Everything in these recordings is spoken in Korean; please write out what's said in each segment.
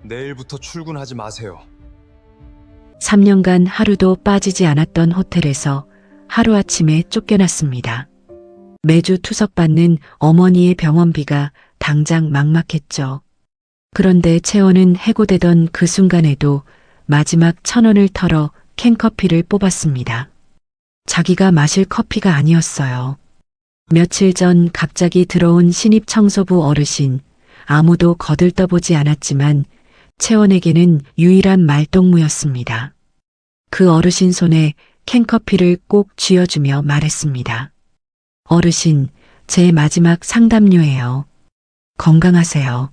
내일부터 출근하지 마세요. 3년간 하루도 빠지지 않았던 호텔에서 하루아침에 쫓겨났습니다. 매주 투석받는 어머니의 병원비가 당장 막막했죠. 그런데 채원은 해고되던 그 순간에도 마지막 1,000원을 털어 캔커피를 뽑았습니다. 자기가 마실 커피가 아니었어요. 며칠 전 갑자기 들어온 신입 청소부 어르신, 아무도 거들떠보지 않았지만 채원에게는 유일한 말동무였습니다. 그 어르신 손에 캔커피를 꼭 쥐어주며 말했습니다. 어르신, 제 마지막 상담료예요. 건강하세요.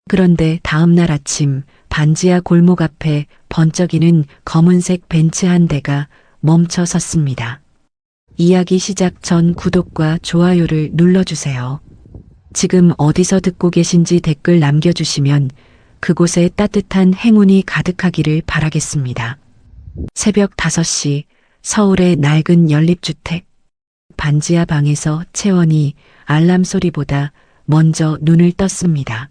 그런데 다음 날 아침 반지하 골목 앞에 번쩍이는 검은색 벤츠 한 대가 멈춰 섰습니다. 이야기 시작 전 구독과 좋아요를 눌러주세요. 지금 어디서 듣고 계신지 댓글 남겨주시면 그곳에 따뜻한 행운이 가득하기를 바라겠습니다. 새벽 5시 서울의 낡은 연립주택. 반지하 방에서 채원이 알람 소리보다 먼저 눈을 떴습니다.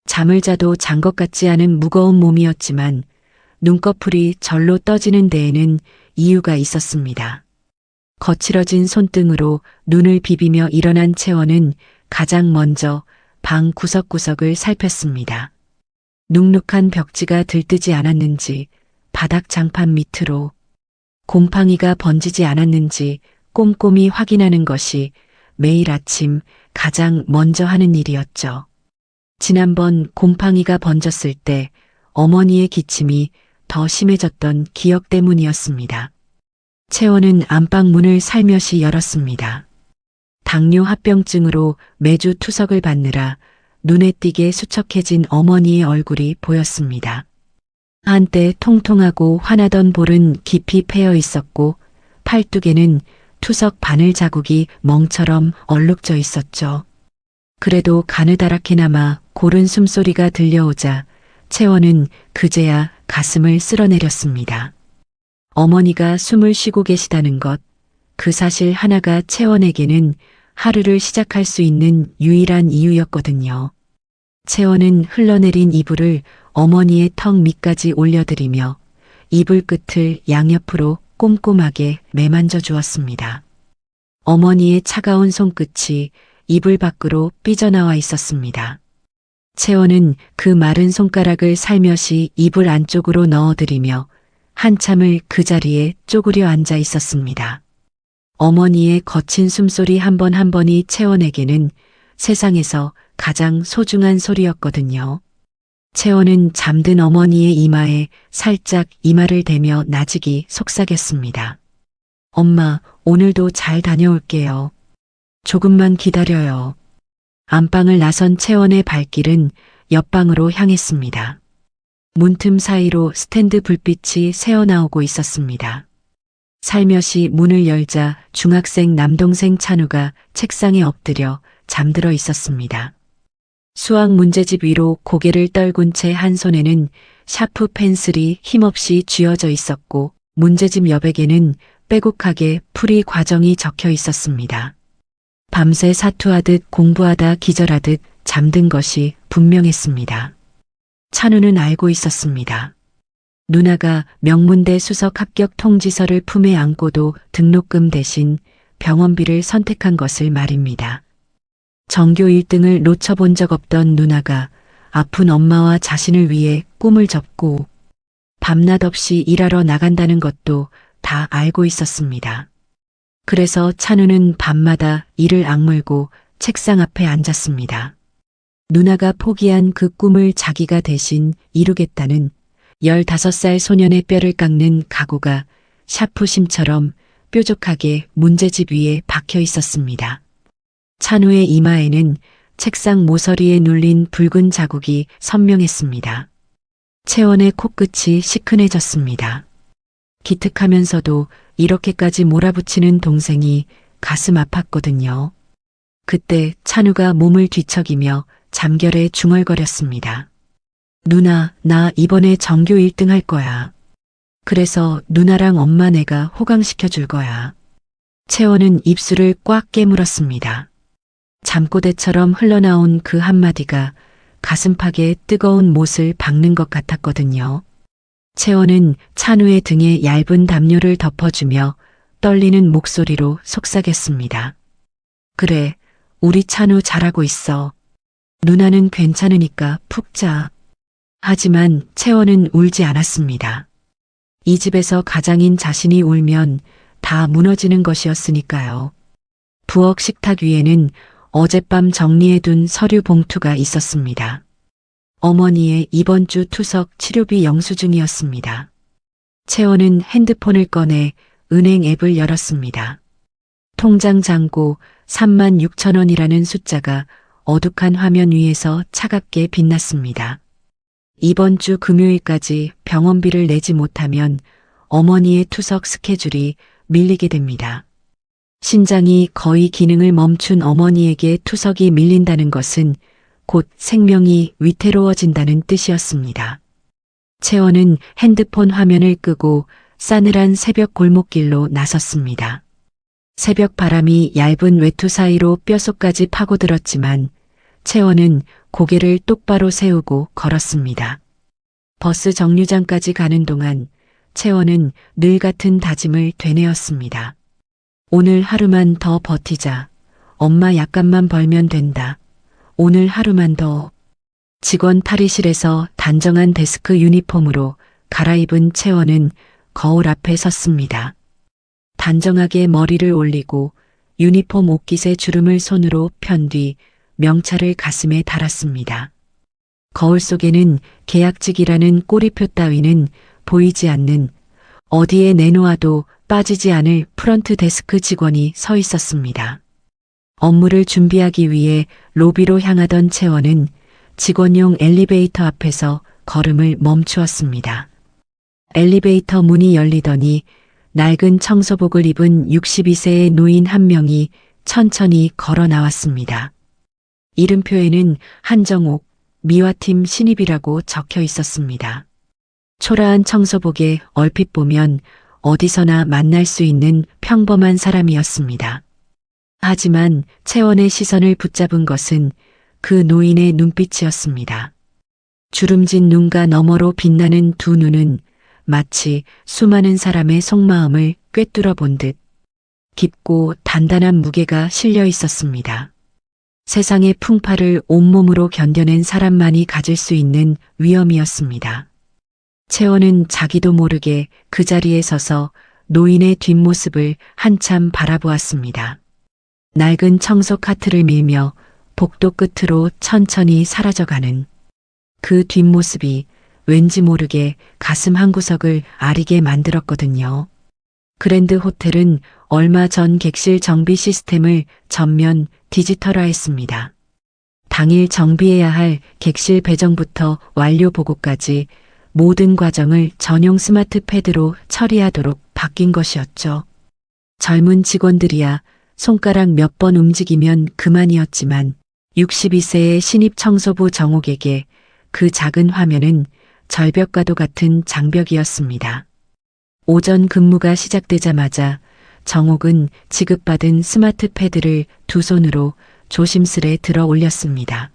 잠을 자도 잔 것 같지 않은 무거운 몸이었지만 눈꺼풀이 절로 떠지는 데에는 이유가 있었습니다. 거칠어진 손등으로 눈을 비비며 일어난 채원은 가장 먼저 방 구석구석을 살폈습니다. 눅눅한 벽지가 들뜨지 않았는지, 바닥 장판 밑으로 곰팡이가 번지지 않았는지 꼼꼼히 확인하는 것이 매일 아침 가장 먼저 하는 일이었죠. 지난번 곰팡이가 번졌을 때 어머니의 기침이 더 심해졌던 기억 때문이었습니다. 채원은 안방 문을 살며시 열었습니다. 당뇨 합병증으로 매주 투석을 받느라 눈에 띄게 수척해진 어머니의 얼굴이 보였습니다. 한때 통통하고 환하던 볼은 깊이 패여 있었고 팔뚝에는 투석 바늘 자국이 멍처럼 얼룩져 있었죠. 그래도 가느다랗게나마 고른 숨소리가 들려오자 채원은 그제야 가슴을 쓸어내렸습니다. 어머니가 숨을 쉬고 계시다는 것, 그 사실 하나가 채원에게는 하루를 시작할 수 있는 유일한 이유였거든요. 채원은 흘러내린 이불을 어머니의 턱 밑까지 올려드리며 이불 끝을 양옆으로 꼼꼼하게 매만져 주었습니다. 어머니의 차가운 손끝이 이불 밖으로 삐져나와 있었습니다. 채원은 그 마른 손가락을 살며시 이불 안쪽으로 넣어드리며 한참을 그 자리에 쪼그려 앉아 있었습니다. 어머니의 거친 숨소리 한 번 한 번이 채원에게는 세상에서 가장 소중한 소리였거든요. 채원은 잠든 어머니의 이마에 살짝 이마를 대며 나직이 속삭였습니다. 엄마, 오늘도 잘 다녀올게요. 조금만 기다려요. 안방을 나선 채원의 발길은 옆방으로 향했습니다. 문틈 사이로 스탠드 불빛이 새어나오고 있었습니다. 살며시 문을 열자 중학생 남동생 찬우가 책상에 엎드려 잠들어 있었습니다. 수학 문제집 위로 고개를 떨군 채 한 손에는 샤프 펜슬이 힘없이 쥐어져 있었고 문제집 여백에는 빼곡하게 풀이 과정이 적혀 있었습니다. 밤새 사투하듯 공부하다 기절하듯 잠든 것이 분명했습니다. 찬우는 알고 있었습니다. 누나가 명문대 수석 합격 통지서를 품에 안고도 등록금 대신 병원비를 선택한 것을 말입니다. 전교 1등을 놓쳐본 적 없던 누나가 아픈 엄마와 자신을 위해 꿈을 접고 밤낮 없이 일하러 나간다는 것도 다 알고 있었습니다. 그래서 찬우는 밤마다 이를 악물고 책상 앞에 앉았습니다. 누나가 포기한 그 꿈을 자기가 대신 이루겠다는 15살 소년의 뼈를 깎는 각오가 샤프심처럼 뾰족하게 문제집 위에 박혀 있었습니다. 찬우의 이마에는 책상 모서리에 눌린 붉은 자국이 선명했습니다. 채원의 코끝이 시큰해졌습니다. 기특하면서도 이렇게까지 몰아붙이는 동생이 가슴 아팠거든요. 그때 찬우가 몸을 뒤척이며 잠결에 중얼거렸습니다. 누나, 나 이번에 전교 1등 할 거야. 그래서 누나랑 엄마 내가 호강시켜 줄 거야. 채원은 입술을 꽉 깨물었습니다. 잠꼬대처럼 흘러나온 그 한마디가 가슴팍에 뜨거운 못을 박는 것 같았거든요. 채원은 찬우의 등에 얇은 담요를 덮어주며 떨리는 목소리로 속삭였습니다. 그래, 우리 찬우 잘하고 있어. 누나는 괜찮으니까 푹 자. 하지만 채원은 울지 않았습니다. 이 집에서 가장인 자신이 울면 다 무너지는 것이었으니까요. 부엌 식탁 위에는 어젯밤 정리해둔 서류 봉투가 있었습니다. 어머니의 이번 주 투석 치료비 영수증이었습니다. 채원은 핸드폰을 꺼내 은행 앱을 열었습니다. 통장 잔고 36,000원이라는 숫자가 어둑한 화면 위에서 차갑게 빛났습니다. 이번 주 금요일까지 병원비를 내지 못하면 어머니의 투석 스케줄이 밀리게 됩니다. 신장이 거의 기능을 멈춘 어머니에게 투석이 밀린다는 것은 곧 생명이 위태로워진다는 뜻이었습니다. 채원은 핸드폰 화면을 끄고 싸늘한 새벽 골목길로 나섰습니다. 새벽 바람이 얇은 외투 사이로 뼛속까지 파고들었지만 채원은 고개를 똑바로 세우고 걸었습니다. 버스 정류장까지 가는 동안 채원은 늘 같은 다짐을 되뇌었습니다. 오늘 하루만 더 버티자. 엄마 약간만 벌면 된다. 오늘 하루만 더. 직원 탈의실에서 단정한 데스크 유니폼으로 갈아입은 채원은 거울 앞에 섰습니다. 단정하게 머리를 올리고 유니폼 옷깃의 주름을 손으로 편 뒤 명찰을 가슴에 달았습니다. 거울 속에는 계약직이라는 꼬리표 따위는 보이지 않는, 어디에 내놓아도 빠지지 않을 프런트 데스크 직원이 서 있었습니다. 업무를 준비하기 위해 로비로 향하던 채원은 직원용 엘리베이터 앞에서 걸음을 멈추었습니다. 엘리베이터 문이 열리더니 낡은 청소복을 입은 62세의 노인 한 명이 천천히 걸어 나왔습니다. 이름표에는 한정옥, 미화팀 신입이라고 적혀 있었습니다. 초라한 청소복에 얼핏 보면 어디서나 만날 수 있는 평범한 사람이었습니다. 하지만 채원의 시선을 붙잡은 것은 그 노인의 눈빛이었습니다. 주름진 눈가 너머로 빛나는 두 눈은 마치 수많은 사람의 속마음을 꿰뚫어 본 듯 깊고 단단한 무게가 실려 있었습니다. 세상의 풍파를 온몸으로 견뎌낸 사람만이 가질 수 있는 위엄이었습니다. 채원은 자기도 모르게 그 자리에 서서 노인의 뒷모습을 한참 바라보았습니다. 낡은 청소 카트를 밀며 복도 끝으로 천천히 사라져가는 그 뒷모습이 왠지 모르게 가슴 한구석을 아리게 만들었거든요. 그랜드 호텔은 얼마 전 객실 정비 시스템을 전면 디지털화했습니다. 당일 정비해야 할 객실 배정부터 완료 보고까지 모든 과정을 전용 스마트 패드로 처리하도록 바뀐 것이었죠. 젊은 직원들이야 손가락 몇 번 움직이면 그만이었지만 62세의 신입 청소부 정옥에게 그 작은 화면은 절벽과도 같은 장벽이었습니다. 오전 근무가 시작되자마자 정옥은 지급받은 스마트 패드를 두 손으로 조심스레 들어 올렸습니다.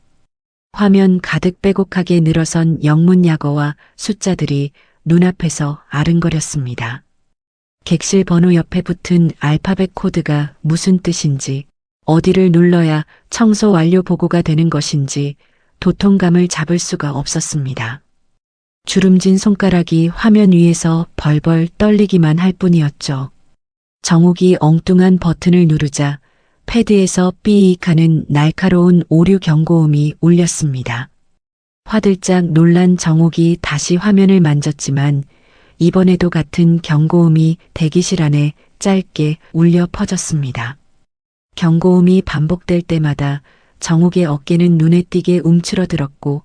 화면 가득 빼곡하게 늘어선 영문 약어와 숫자들이 눈앞에서 아른거렸습니다. 객실 번호 옆에 붙은 알파벳 코드가 무슨 뜻인지, 어디를 눌러야 청소 완료 보고가 되는 것인지 도통감을 잡을 수가 없었습니다. 주름진 손가락이 화면 위에서 벌벌 떨리기만 할 뿐이었죠. 정옥이 엉뚱한 버튼을 누르자 패드에서 삐익하는 날카로운 오류 경고음이 울렸습니다. 화들짝 놀란 정옥이 다시 화면을 만졌지만 이번에도 같은 경고음이 대기실 안에 짧게 울려 퍼졌습니다. 경고음이 반복될 때마다 정옥의 어깨는 눈에 띄게 움츠러들었고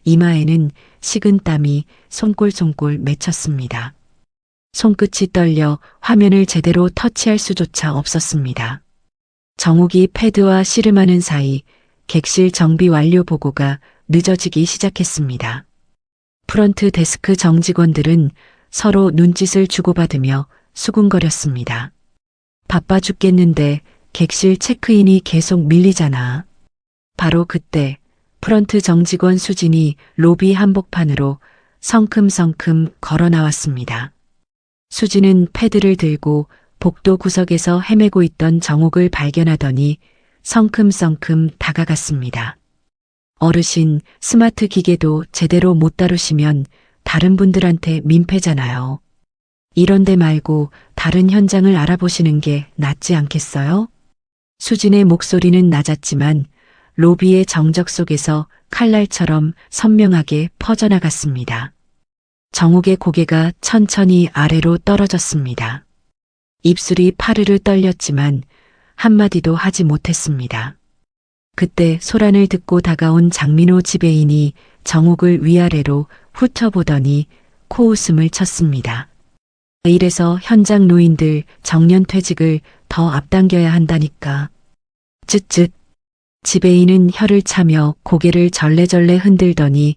이마에는 식은 땀이 손골손골 맺혔습니다. 손끝이 떨려 화면을 제대로 터치할 수조차 없었습니다. 정옥이 패드와 씨름하는 사이 객실 정비 완료 보고가 늦어지기 시작했습니다. 프런트 데스크 정직원들은 서로 눈짓을 주고받으며 수군거렸습니다. 바빠 죽겠는데 객실 체크인이 계속 밀리잖아. 바로 그때 프런트 정직원 수진이 로비 한복판으로 성큼성큼 걸어 나왔습니다. 수진은 패드를 들고 복도 구석에서 헤매고 있던 정옥을 발견하더니 성큼성큼 다가갔습니다. 어르신, 스마트 기계도 제대로 못 다루시면 다른 분들한테 민폐잖아요. 이런데 말고 다른 현장을 알아보시는 게 낫지 않겠어요? 수진의 목소리는 낮았지만 로비의 정적 속에서 칼날처럼 선명하게 퍼져나갔습니다. 정옥의 고개가 천천히 아래로 떨어졌습니다. 입술이 파르르 떨렸지만 한마디도 하지 못했습니다. 그때 소란을 듣고 다가온 장민호 지배인이 정옥을 위아래로 훑어보더니 코웃음을 쳤습니다. 이래서 현장 노인들 정년퇴직을 더 앞당겨야 한다니까. 쯧쯧. 지배인은 혀를 차며 고개를 절레절레 흔들더니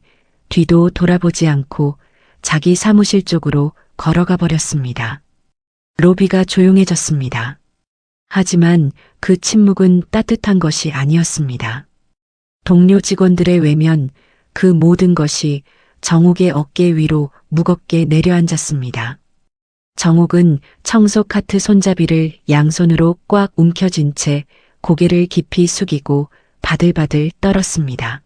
뒤도 돌아보지 않고 자기 사무실 쪽으로 걸어가 버렸습니다. 로비가 조용해졌습니다. 하지만 그 침묵은 따뜻한 것이 아니었습니다. 동료 직원들의 외면, 그 모든 것이 정옥의 어깨 위로 무겁게 내려앉았습니다. 정옥은 청소 카트 손잡이를 양손으로 꽉 움켜쥔 채 고개를 깊이 숙이고 바들바들 떨었습니다.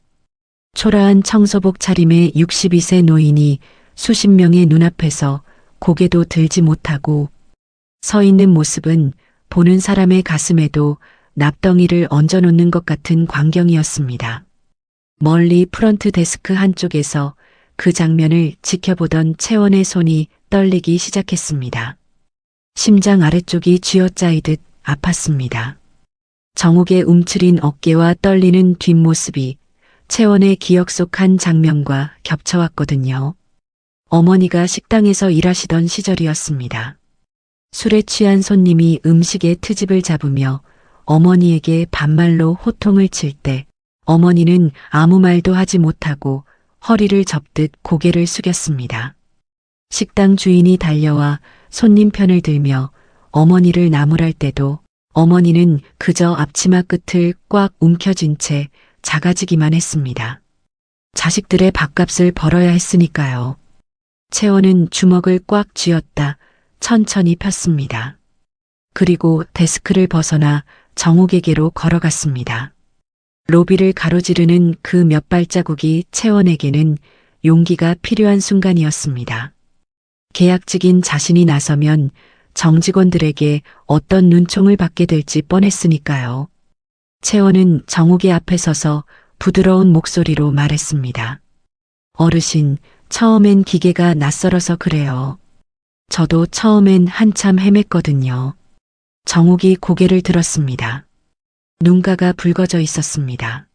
초라한 청소복 차림의 62세 노인이 수십 명의 눈앞에서 고개도 들지 못하고 서 있는 모습은 보는 사람의 가슴에도 납덩이를 얹어놓는 것 같은 광경이었습니다. 멀리 프런트 데스크 한쪽에서 그 장면을 지켜보던 채원의 손이 떨리기 시작했습니다. 심장 아래쪽이 쥐어짜이듯 아팠습니다. 정옥의 움츠린 어깨와 떨리는 뒷모습이 채원의 기억 속 한 장면과 겹쳐왔거든요. 어머니가 식당에서 일하시던 시절이었습니다. 술에 취한 손님이 음식의 트집을 잡으며 어머니에게 반말로 호통을 칠 때 어머니는 아무 말도 하지 못하고 허리를 접듯 고개를 숙였습니다. 식당 주인이 달려와 손님 편을 들며 어머니를 나무랄 때도 어머니는 그저 앞치마 끝을 꽉 움켜쥔 채 작아지기만 했습니다. 자식들의 밥값을 벌어야 했으니까요. 채원은 주먹을 꽉 쥐었다 천천히 폈습니다. 그리고 데스크를 벗어나 정옥에게로 걸어갔습니다. 로비를 가로지르는 그 몇 발자국이 채원에게는 용기가 필요한 순간이었습니다. 계약직인 자신이 나서면 정직원들에게 어떤 눈총을 받게 될지 뻔했으니까요. 채원은 정옥의 앞에 서서 부드러운 목소리로 말했습니다. 어르신, 처음엔 기계가 낯설어서 그래요. 저도 처음엔 한참 헤맸거든요. 정옥이 고개를 들었습니다. 눈가가 붉어져 있었습니다.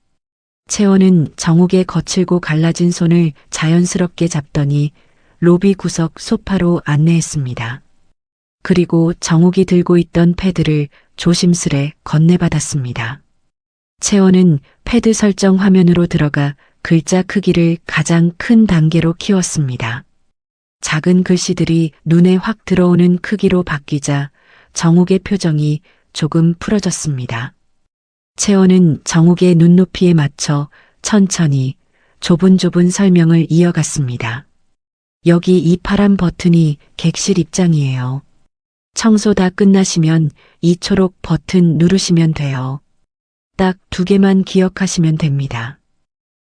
채원은 정옥의 거칠고 갈라진 손을 자연스럽게 잡더니 로비 구석 소파로 안내했습니다. 그리고 정옥이 들고 있던 패드를 조심스레 건네받았습니다. 채원은 패드 설정 화면으로 들어가 글자 크기를 가장 큰 단계로 키웠습니다. 작은 글씨들이 눈에 확 들어오는 크기로 바뀌자 정옥의 표정이 조금 풀어졌습니다. 채원은 정옥의 눈높이에 맞춰 천천히 조분조분 설명을 이어갔습니다. 여기 이 파란 버튼이 객실 입장이에요. 청소 다 끝나시면 이 초록 버튼 누르시면 돼요. 딱 2개만 기억하시면 됩니다.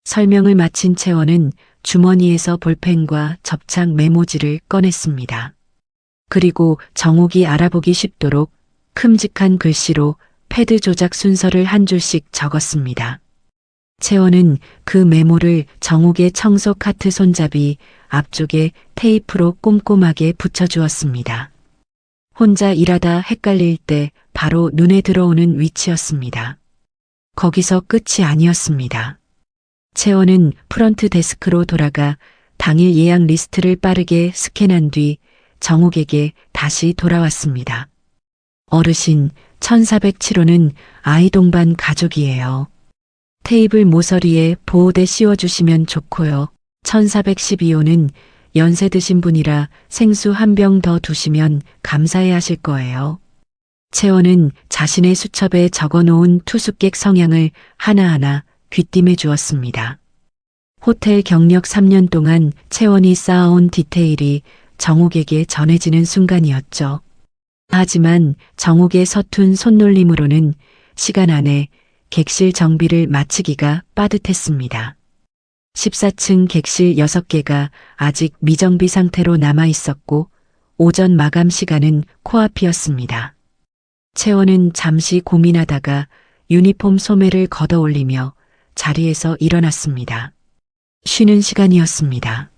설명을 마친 채원은 주머니에서 볼펜과 접착 메모지를 꺼냈습니다. 그리고 정옥이 알아보기 쉽도록 큼직한 글씨로 패드 조작 순서를 한 줄씩 적었습니다. 채원은 그 메모를 정옥의 청소 카트 손잡이 앞쪽에 테이프로 꼼꼼하게 붙여주었습니다. 혼자 일하다 헷갈릴 때 바로 눈에 들어오는 위치였습니다. 거기서 끝이 아니었습니다. 채원은 프런트 데스크로 돌아가 당일 예약 리스트를 빠르게 스캔한 뒤 정옥에게 다시 돌아왔습니다. 어르신, 1407호는 아이 동반 가족이에요. 테이블 모서리에 보호대 씌워주시면 좋고요. 1412호는 연세 드신 분이라 생수 한 병 더 두시면 감사해 하실 거예요. 채원은 자신의 수첩에 적어놓은 투숙객 성향을 하나하나 귀띔해 주었습니다. 호텔 경력 3년 동안 채원이 쌓아온 디테일이 정옥에게 전해지는 순간이었죠. 하지만 정옥의 서툰 손놀림으로는 시간 안에 객실 정비를 마치기가 빠듯했습니다. 14층 객실 6개가 아직 미정비 상태로 남아 있었고 오전 마감 시간은 코앞이었습니다. 채원은 잠시 고민하다가 유니폼 소매를 걷어 올리며 자리에서 일어났습니다. 쉬는 시간이었습니다.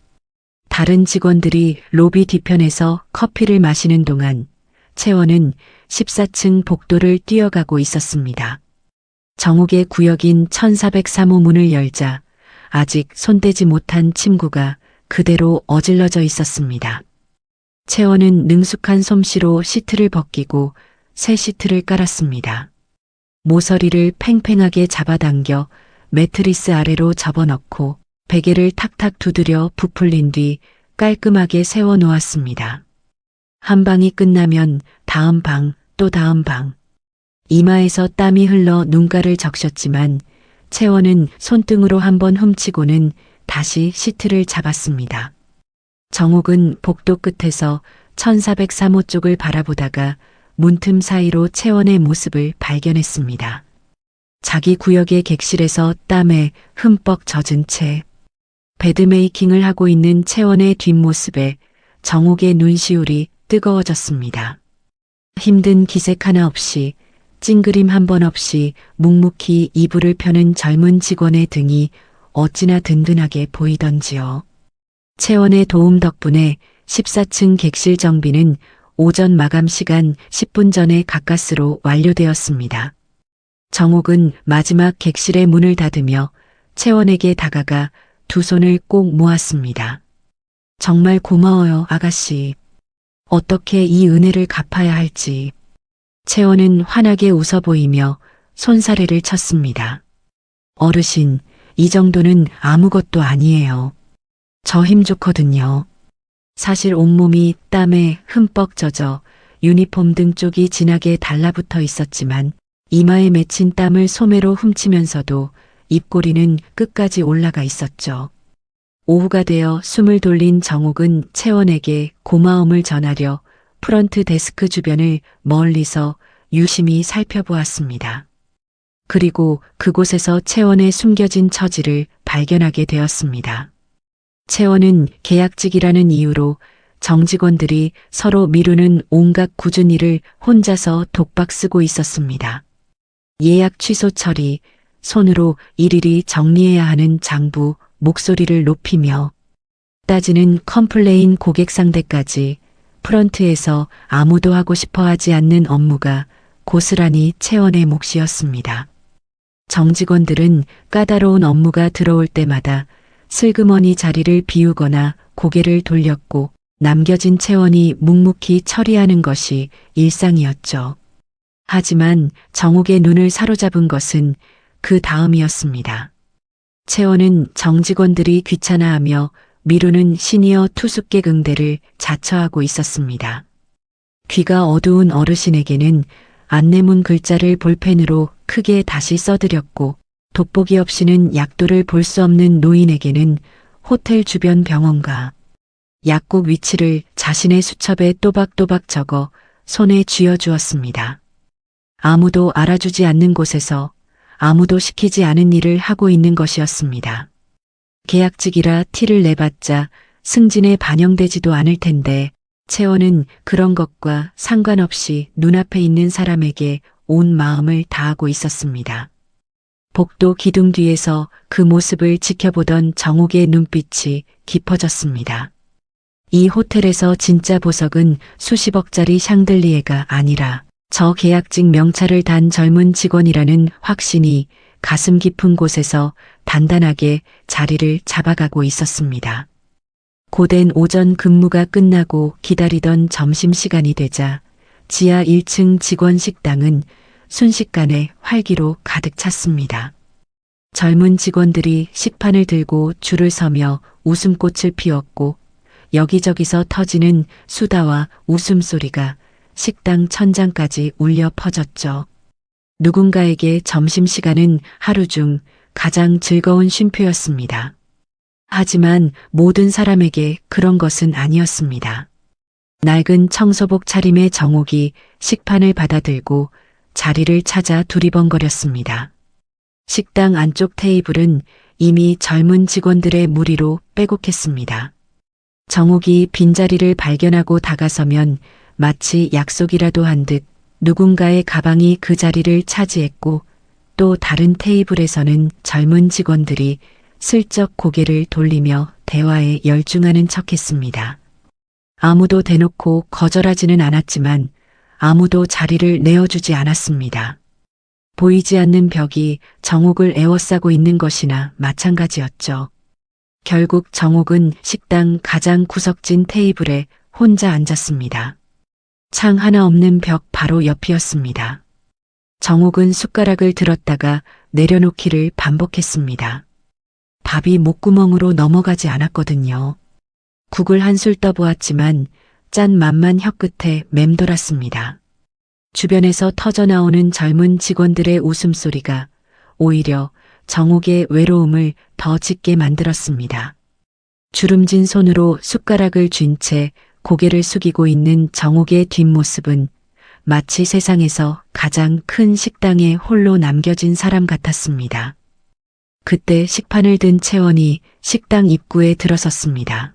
다른 직원들이 로비 뒤편에서 커피를 마시는 동안 채원은 14층 복도를 뛰어가고 있었습니다. 정옥의 구역인 1403호 문을 열자 아직 손대지 못한 침구가 그대로 어질러져 있었습니다. 채원은 능숙한 솜씨로 시트를 벗기고 새 시트를 깔았습니다. 모서리를 팽팽하게 잡아당겨 매트리스 아래로 접어넣고 베개를 탁탁 두드려 부풀린 뒤 깔끔하게 세워 놓았습니다. 한 방이 끝나면 다음 방, 또 다음 방. 이마에서 땀이 흘러 눈가를 적셨지만 채원은 손등으로 한번 훔치고는 다시 시트를 잡았습니다. 정옥은 복도 끝에서 1403호 쪽을 바라보다가 문틈 사이로 채원의 모습을 발견했습니다. 자기 구역의 객실에서 땀에 흠뻑 젖은 채 배드메이킹을 하고 있는 채원의 뒷모습에 정옥의 눈시울이 뜨거워졌습니다. 힘든 기색 하나 없이 찡그림 한 번 없이 묵묵히 이불을 펴는 젊은 직원의 등이 어찌나 든든하게 보이던지요. 채원의 도움 덕분에 14층 객실 정비는 오전 마감 시간 10분 전에 가까스로 완료되었습니다. 정옥은 마지막 객실의 문을 닫으며 채원에게 다가가 두 손을 꼭 모았습니다. 정말 고마워요, 아가씨. 어떻게 이 은혜를 갚아야 할지. 채원은 환하게 웃어 보이며 손사래를 쳤습니다. 어르신, 이 정도는 아무것도 아니에요. 저 힘 좋거든요. 사실 온몸이 땀에 흠뻑 젖어 유니폼 등 쪽이 진하게 달라붙어 있었지만 이마에 맺힌 땀을 소매로 훔치면서도 입꼬리는 끝까지 올라가 있었죠. 오후가 되어 숨을 돌린 정옥은 채원에게 고마움을 전하려 프런트 데스크 주변을 멀리서 유심히 살펴보았습니다. 그리고 그곳에서 채원의 숨겨진 처지를 발견하게 되었습니다. 채원은 계약직이라는 이유로 정직원들이 서로 미루는 온갖 굳은 일을 혼자서 독박 쓰고 있었습니다. 예약 취소 처리, 손으로 일일이 정리해야 하는 장부, 목소리를 높이며 따지는 컴플레인 고객 상대까지 프런트에서 아무도 하고 싶어 하지 않는 업무가 고스란히 채원의 몫이었습니다. 정직원들은 까다로운 업무가 들어올 때마다 슬그머니 자리를 비우거나 고개를 돌렸고 남겨진 채원이 묵묵히 처리하는 것이 일상이었죠. 하지만 정옥의 눈을 사로잡은 것은 그 다음이었습니다. 채원은 정직원들이 귀찮아하며 미루는 시니어 투숙객 응대를 자처하고 있었습니다. 귀가 어두운 어르신에게는 안내문 글자를 볼펜으로 크게 다시 써드렸고 돋보기 없이는 약도를 볼 수 없는 노인에게는 호텔 주변 병원과 약국 위치를 자신의 수첩에 또박또박 적어 손에 쥐어주었습니다. 아무도 알아주지 않는 곳에서 아무도 시키지 않은 일을 하고 있는 것이었습니다. 계약직이라 티를 내봤자 승진에 반영되지도 않을 텐데 채원은 그런 것과 상관없이 눈앞에 있는 사람에게 온 마음을 다하고 있었습니다. 복도 기둥 뒤에서 그 모습을 지켜보던 정옥의 눈빛이 깊어졌습니다. 이 호텔에서 진짜 보석은 수십억짜리 샹들리에가 아니라 저 계약직 명찰을 단 젊은 직원이라는 확신이 가슴 깊은 곳에서 단단하게 자리를 잡아가고 있었습니다. 고된 오전 근무가 끝나고 기다리던 점심시간이 되자 지하 1층 직원 식당은 순식간에 활기로 가득 찼습니다. 젊은 직원들이 식판을 들고 줄을 서며 웃음꽃을 피웠고 여기저기서 터지는 수다와 웃음소리가 식당 천장까지 울려 퍼졌죠. 누군가에게 점심시간은 하루 중 가장 즐거운 쉼표였습니다. 하지만 모든 사람에게 그런 것은 아니었습니다. 낡은 청소복 차림의 정옥이 식판을 받아들고 자리를 찾아 두리번거렸습니다. 식당 안쪽 테이블은 이미 젊은 직원들의 무리로 빼곡했습니다. 정옥이 빈자리를 발견하고 다가서면 마치 약속이라도 한 듯 누군가의 가방이 그 자리를 차지했고 또 다른 테이블에서는 젊은 직원들이 슬쩍 고개를 돌리며 대화에 열중하는 척했습니다. 아무도 대놓고 거절하지는 않았지만 아무도 자리를 내어주지 않았습니다. 보이지 않는 벽이 정옥을 에워싸고 있는 것이나 마찬가지였죠. 결국 정옥은 식당 가장 구석진 테이블에 혼자 앉았습니다. 창 하나 없는 벽 바로 옆이었습니다. 정옥은 숟가락을 들었다가 내려놓기를 반복했습니다. 밥이 목구멍으로 넘어가지 않았거든요. 국을 한술 떠보았지만 짠 맛만 혀끝에 맴돌았습니다. 주변에서 터져나오는 젊은 직원들의 웃음소리가 오히려 정옥의 외로움을 더 짙게 만들었습니다. 주름진 손으로 숟가락을 쥔 채 고개를 숙이고 있는 정옥의 뒷모습은 마치 세상에서 가장 큰 식당에 홀로 남겨진 사람 같았습니다. 그때 식판을 든 채원이 식당 입구에 들어섰습니다.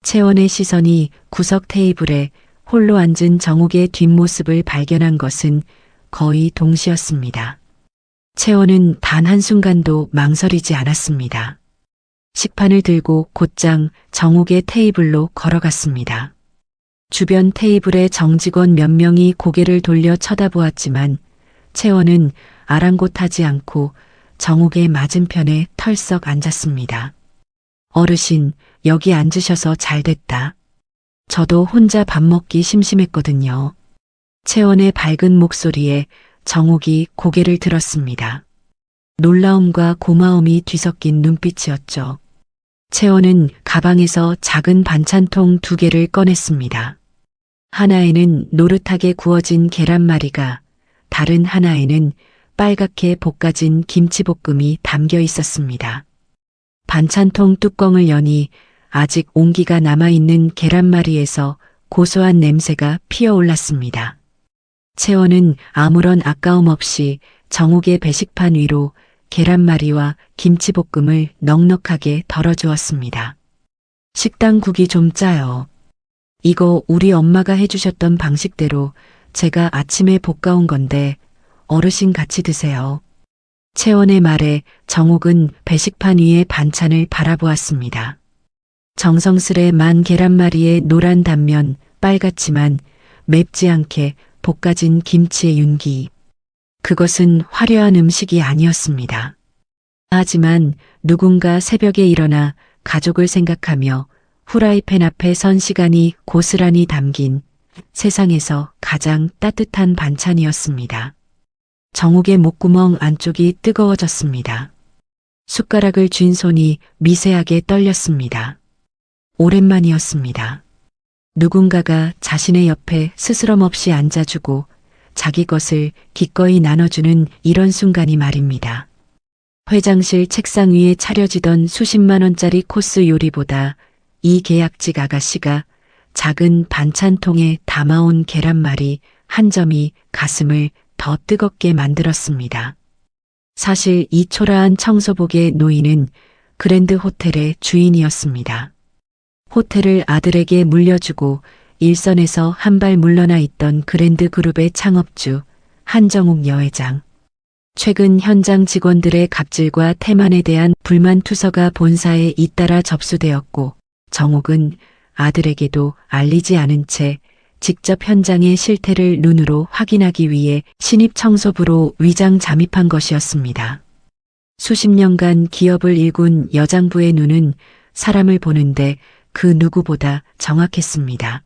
채원의 시선이 구석 테이블에 홀로 앉은 정옥의 뒷모습을 발견한 것은 거의 동시였습니다. 채원은 단 한순간도 망설이지 않았습니다. 식판을 들고 곧장 정옥의 테이블로 걸어갔습니다. 주변 테이블의 정직원 몇 명이 고개를 돌려 쳐다보았지만 채원은 아랑곳하지 않고 정옥의 맞은편에 털썩 앉았습니다. 어르신, 여기 앉으셔서 잘됐다. 저도 혼자 밥 먹기 심심했거든요. 채원의 밝은 목소리에 정옥이 고개를 들었습니다. 놀라움과 고마움이 뒤섞인 눈빛이었죠. 채원은 가방에서 작은 반찬통 2개를 꺼냈습니다. 하나에는 노릇하게 구워진 계란말이가, 다른 하나에는 빨갛게 볶아진 김치볶음이 담겨 있었습니다. 반찬통 뚜껑을 여니 아직 온기가 남아있는 계란말이에서 고소한 냄새가 피어올랐습니다. 채원은 아무런 아까움 없이 정옥의 배식판 위로 계란말이와 김치볶음을 넉넉하게 덜어주었습니다. 식당 국이 좀 짜요. 이거 우리 엄마가 해주셨던 방식대로 제가 아침에 볶아온 건데 어르신 같이 드세요. 채원의 말에 정옥은 배식판 위의 반찬을 바라보았습니다. 정성스레 만 계란말이의 노란 단면, 빨갛지만 맵지 않게 볶아진 김치의 윤기. 그것은 화려한 음식이 아니었습니다. 하지만 누군가 새벽에 일어나 가족을 생각하며 후라이팬 앞에 선 시간이 고스란히 담긴 세상에서 가장 따뜻한 반찬이었습니다. 정옥의 목구멍 안쪽이 뜨거워졌습니다. 숟가락을 쥔 손이 미세하게 떨렸습니다. 오랜만이었습니다. 누군가가 자신의 옆에 스스럼 없이 앉아주고 자기 것을 기꺼이 나눠주는 이런 순간이 말입니다. 회장실 책상 위에 차려지던 수십만 원짜리 코스 요리보다 이 계약직 아가씨가 작은 반찬통에 담아온 계란말이 한 점이 가슴을 더 뜨겁게 만들었습니다. 사실 이 초라한 청소복의 노인은 그랜드 호텔의 주인이었습니다. 호텔을 아들에게 물려주고 일선에서 한 발 물러나 있던 그랜드 그룹의 창업주 한정욱 여회장. 최근 현장 직원들의 갑질과 태만에 대한 불만 투서가 본사에 잇따라 접수되었고 정욱은 아들에게도 알리지 않은 채 직접 현장의 실태를 눈으로 확인하기 위해 신입 청소부로 위장 잠입한 것이었습니다. 수십 년간 기업을 일군 여장부의 눈은 사람을 보는데 그 누구보다 정확했습니다.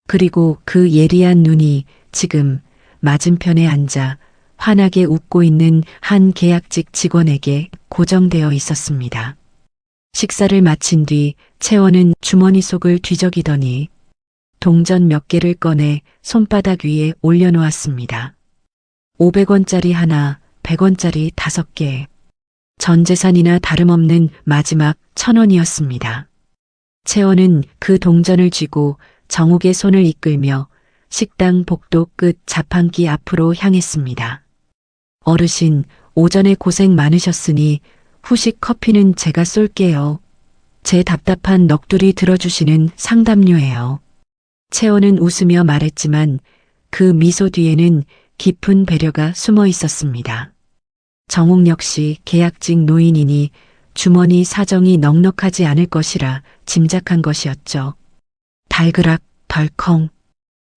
그리고 그 예리한 눈이 지금 맞은편에 앉아 환하게 웃고 있는 한 계약직 직원에게 고정되어 있었습니다. 식사를 마친 뒤 채원은 주머니 속을 뒤적이더니 동전 몇 개를 꺼내 손바닥 위에 올려놓았습니다. 500원짜리 하나, 100원짜리 5개. 전 재산이나 다름없는 마지막 1,000원이었습니다. 채원은 그 동전을 쥐고 정욱의 손을 이끌며 식당 복도 끝 자판기 앞으로 향했습니다. 어르신, 오전에 고생 많으셨으니 후식 커피는 제가 쏠게요. 제 답답한 넋두리 들어주시는 상담료예요. 채원은 웃으며 말했지만 그 미소 뒤에는 깊은 배려가 숨어 있었습니다. 정욱 역시 계약직 노인이니 주머니 사정이 넉넉하지 않을 것이라 짐작한 것이었죠. 달그락 덜컹.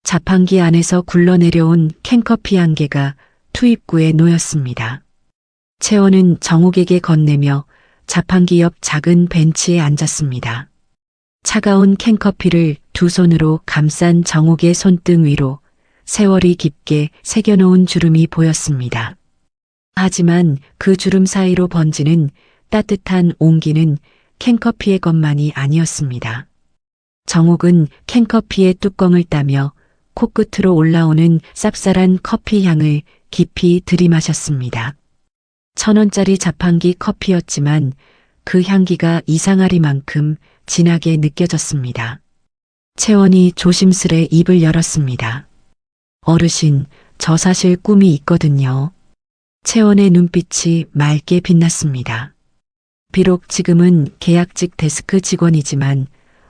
자판기 안에서 굴러내려온 캔커피 한 개가 투입구에 놓였습니다. 채원은 정욱에게 건네며 자판기 옆 작은 벤치에 앉았습니다. 차가운 캔커피를 두 손으로 감싼 정욱의 손등 위로 세월이 깊게 새겨놓은 주름이 보였습니다. 하지만 그 주름 사이로 번지는 따뜻한 온기는 캔커피의 것만이 아니었습니다. 정욱은 캔커피의 뚜껑을 따며 코끝으로 올라오는 쌉쌀한 커피 향을 깊이 들이마셨습니다. 1,000원짜리 자판기 커피였지만 그 향기가 이상하리만큼 진하게 느껴졌습니다. 채원이 조심스레 입을 열었습니다. 어르신, 저 사실 꿈이 있거든요. 채원의 눈빛이 맑게 빛났습니다. 비록 지금은 계약직 데스크 직원이지만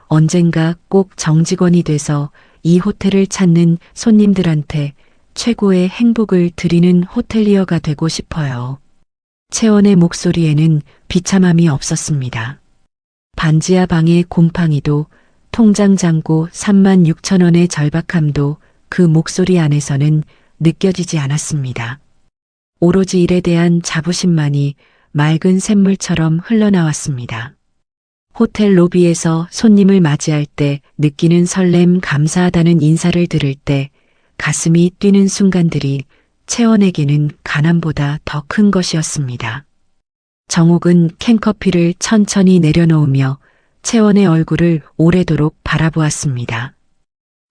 언젠가 꼭 정직원이 돼서 이 호텔을 찾는 손님들한테 최고의 행복을 드리는 호텔리어가 되고 싶어요. 채원의 목소리에는 비참함이 없었습니다. 반지하 방의 곰팡이도 통장 잔고 36,000원의 절박함도 그 목소리 안에서는 느껴지지 않았습니다. 오로지 일에 대한 자부심만이 맑은 샘물처럼 흘러나왔습니다. 호텔 로비에서 손님을 맞이할 때 느끼는 설렘, 감사하다는 인사를 들을 때 가슴이 뛰는 순간들이 채원에게는 가난보다 더 큰 것이었습니다. 정욱은 캔커피를 천천히 내려놓으며 채원의 얼굴을 오래도록 바라보았습니다.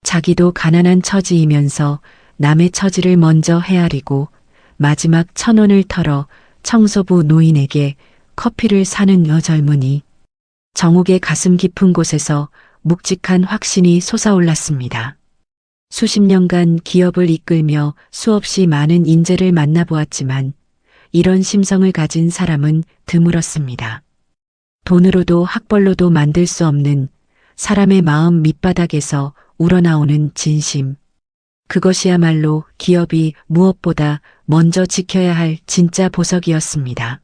자기도 가난한 처지이면서 남의 처지를 먼저 헤아리고 마지막 1,000원을 털어 청소부 노인에게 커피를 사는 여젊은이. 정욱의 가슴 깊은 곳에서 묵직한 확신이 솟아올랐습니다. 수십 년간 기업을 이끌며 수없이 많은 인재를 만나보았지만 이런 심성을 가진 사람은 드물었습니다. 돈으로도 학벌로도 만들 수 없는 사람의 마음 밑바닥에서 우러나오는 진심. 그것이야말로 기업이 무엇보다 먼저 지켜야 할 진짜 보석이었습니다.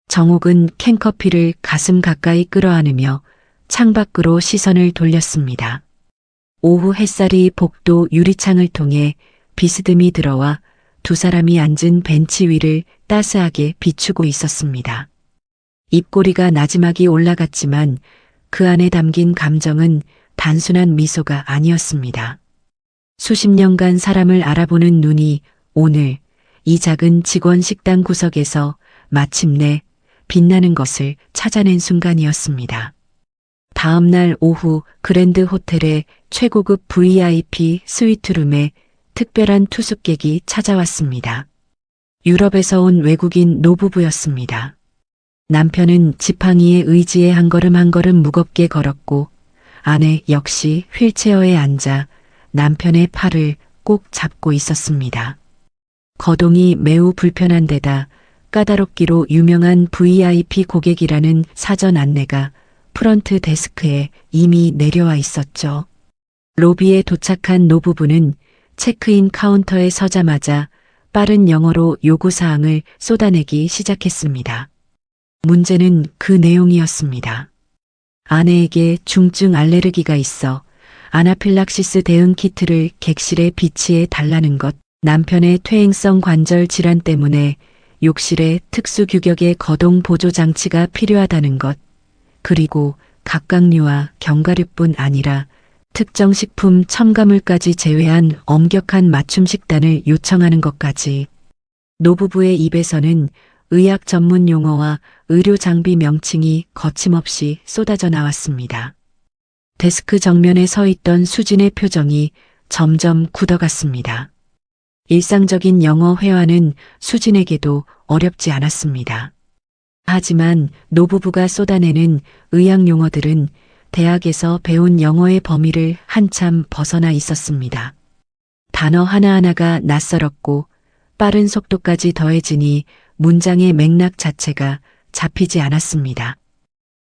정욱은 캔커피를 가슴 가까이 끌어안으며 창밖으로 시선을 돌렸습니다. 오후 햇살이 복도 유리창을 통해 비스듬히 들어와 두 사람이 앉은 벤치 위를 따스하게 비추고 있었습니다. 입꼬리가 나지막이 올라갔지만 그 안에 담긴 감정은 단순한 미소가 아니었습니다. 수십 년간 사람을 알아보는 눈이 오늘 이 작은 직원 식당 구석에서 마침내 빛나는 것을 찾아낸 순간이었습니다. 다음 날 오후 그랜드 호텔의 최고급 VIP 스위트룸에 특별한 투숙객이 찾아왔습니다. 유럽에서 온 외국인 노부부였습니다. 남편은 지팡이에 의지해 한 걸음 한 걸음 무겁게 걸었고 아내 역시 휠체어에 앉아 남편의 팔을 꼭 잡고 있었습니다. 거동이 매우 불편한 데다 까다롭기로 유명한 VIP 고객이라는 사전 안내가 프런트 데스크에 이미 내려와 있었죠. 로비에 도착한 노부부는 체크인 카운터에 서자마자 빠른 영어로 요구사항을 쏟아내기 시작했습니다. 문제는 그 내용이었습니다. 아내에게 중증 알레르기가 있어 아나필락시스 대응 키트를 객실에 비치해 달라는 것, 남편의 퇴행성 관절 질환 때문에 욕실에 특수 규격의 거동 보조 장치가 필요하다는 것, 그리고 각각류와 견과류뿐 아니라 특정 식품 첨가물까지 제외한 엄격한 맞춤 식단을 요청하는 것까지. 노부부의 입에서는 의학 전문 용어와 의료 장비 명칭이 거침없이 쏟아져 나왔습니다. 데스크 정면에 서 있던 수진의 표정이 점점 굳어갔습니다. 일상적인 영어 회화는 수진에게도 어렵지 않았습니다. 하지만 노부부가 쏟아내는 의학 용어들은 대학에서 배운 영어의 범위를 한참 벗어나 있었습니다. 단어 하나하나가 낯설었고 빠른 속도까지 더해지니 문장의 맥락 자체가 잡히지 않았습니다.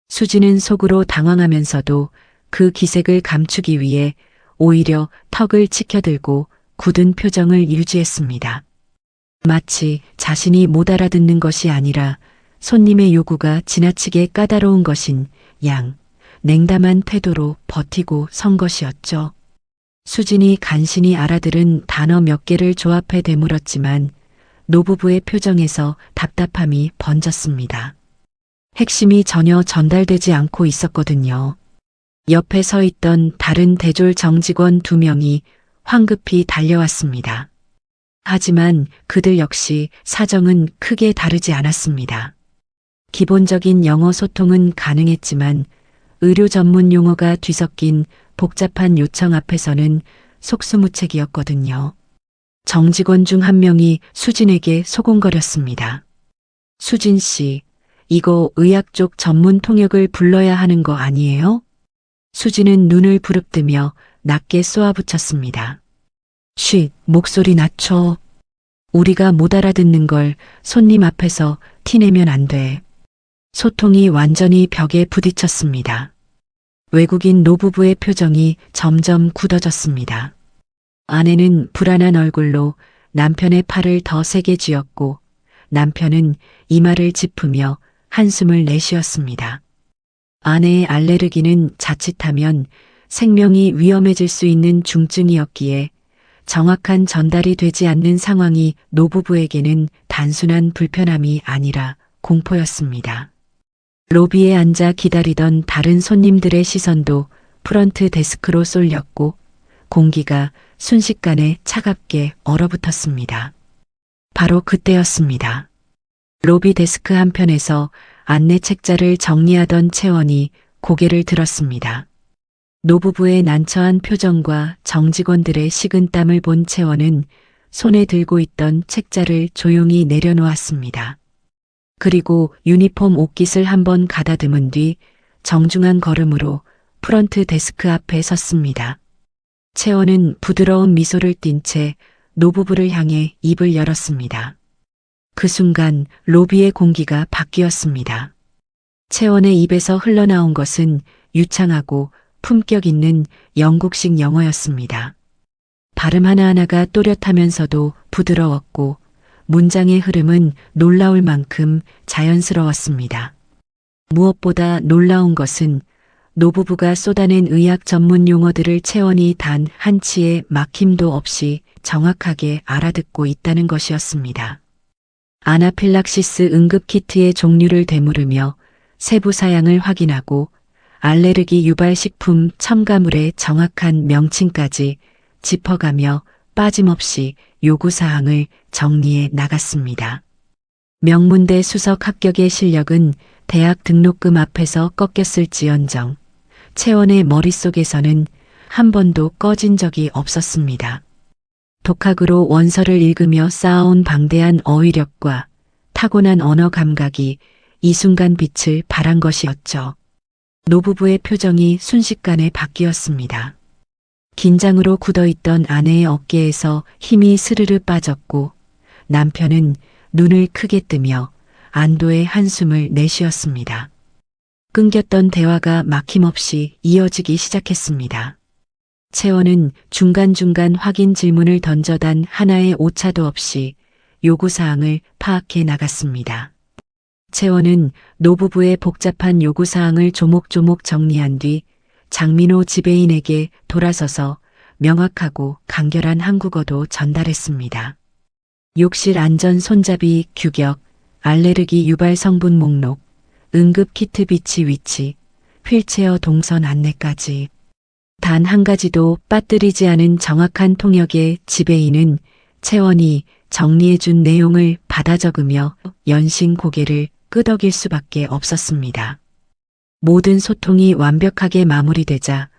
수지는 속으로 당황하면서도 그 기색을 감추기 위해 오히려 턱을 치켜들고 굳은 표정을 유지했습니다. 마치 자신이 못 알아듣는 것이 아니라 손님의 요구가 지나치게 까다로운 것인 양 냉담한 태도로 버티고 선 것이었죠. 수진이 간신히 알아들은 단어 몇 개를 조합해 되물었지만 노부부의 표정에서 답답함이 번졌습니다. 핵심이 전혀 전달되지 않고 있었거든요. 옆에 서 있던 다른 대졸 정직원 2명이 황급히 달려왔습니다. 하지만 그들 역시 사정은 크게 다르지 않았습니다. 기본적인 영어 소통은 가능했지만 의료 전문 용어가 뒤섞인 복잡한 요청 앞에서는 속수무책이었거든요. 정직원 중 한 명이 수진에게 소곤거렸습니다. 수진 씨, 이거 의학 쪽 전문 통역을 불러야 하는 거 아니에요? 수진은 눈을 부릅뜨며 낮게 쏘아붙였습니다. 쉿, 목소리 낮춰. 우리가 못 알아듣는 걸 손님 앞에서 티내면 안 돼. 소통이 완전히 벽에 부딪혔습니다. 외국인 노부부의 표정이 점점 굳어졌습니다. 아내는 불안한 얼굴로 남편의 팔을 더 세게 쥐었고 남편은 이마를 짚으며 한숨을 내쉬었습니다. 아내의 알레르기는 자칫하면 생명이 위험해질 수 있는 중증이었기에 정확한 전달이 되지 않는 상황이 노부부에게는 단순한 불편함이 아니라 공포였습니다. 로비에 앉아 기다리던 다른 손님들의 시선도 프런트 데스크로 쏠렸고 공기가 순식간에 차갑게 얼어붙었습니다. 바로 그때였습니다. 로비 데스크 한편에서 안내 책자를 정리하던 채원이 고개를 들었습니다. 노부부의 난처한 표정과 정직원들의 식은땀을 본 채원은 손에 들고 있던 책자를 조용히 내려놓았습니다. 그리고 유니폼 옷깃을 한번 가다듬은 뒤 정중한 걸음으로 프런트 데스크 앞에 섰습니다. 채원은 부드러운 미소를 띤 채 노부부를 향해 입을 열었습니다. 그 순간 로비의 공기가 바뀌었습니다. 채원의 입에서 흘러나온 것은 유창하고 품격 있는 영국식 영어였습니다. 발음 하나하나가 또렷하면서도 부드러웠고 문장의 흐름은 놀라울 만큼 자연스러웠습니다. 무엇보다 놀라운 것은 노부부가 쏟아낸 의학 전문 용어들을 채원이 단 한치의 막힘도 없이 정확하게 알아듣고 있다는 것이었습니다. 아나필락시스 응급키트의 종류를 되물으며 세부 사양을 확인하고 알레르기 유발 식품 첨가물의 정확한 명칭까지 짚어가며 빠짐없이 요구사항을 정리해 나갔습니다. 명문대 수석 합격의 실력은 대학 등록금 앞에서 꺾였을지언정 채원의 머릿속에서는 한 번도 꺼진 적이 없었습니다. 독학으로 원서를 읽으며 쌓아온 방대한 어휘력과 타고난 언어 감각이 이 순간 빛을 발한 것이었죠. 노부부의 표정이 순식간에 바뀌었습니다. 긴장으로 굳어있던 아내의 어깨에서 힘이 스르르 빠졌고 남편은 눈을 크게 뜨며 안도의 한숨을 내쉬었습니다. 끊겼던 대화가 막힘없이 이어지기 시작했습니다. 채원은 중간중간 확인 질문을 던져단 하나의 오차도 없이 요구사항을 파악해 나갔습니다. 채원은 노부부의 복잡한 요구사항을 조목조목 정리한 뒤 장민호 지배인에게 돌아서서 명확하고 간결한 한국어도 전달했습니다. 욕실 안전 손잡이 규격, 알레르기 유발 성분 목록, 응급 키트 비치 위치, 휠체어 동선 안내까지 단 한 가지도 빠뜨리지 않은 정확한 통역의 지배인은 채원이 정리해준 내용을 받아 적으며 연신 고개를 끄덕일 수밖에 없었습니다. 모든 소통이 완벽하게 마무리되자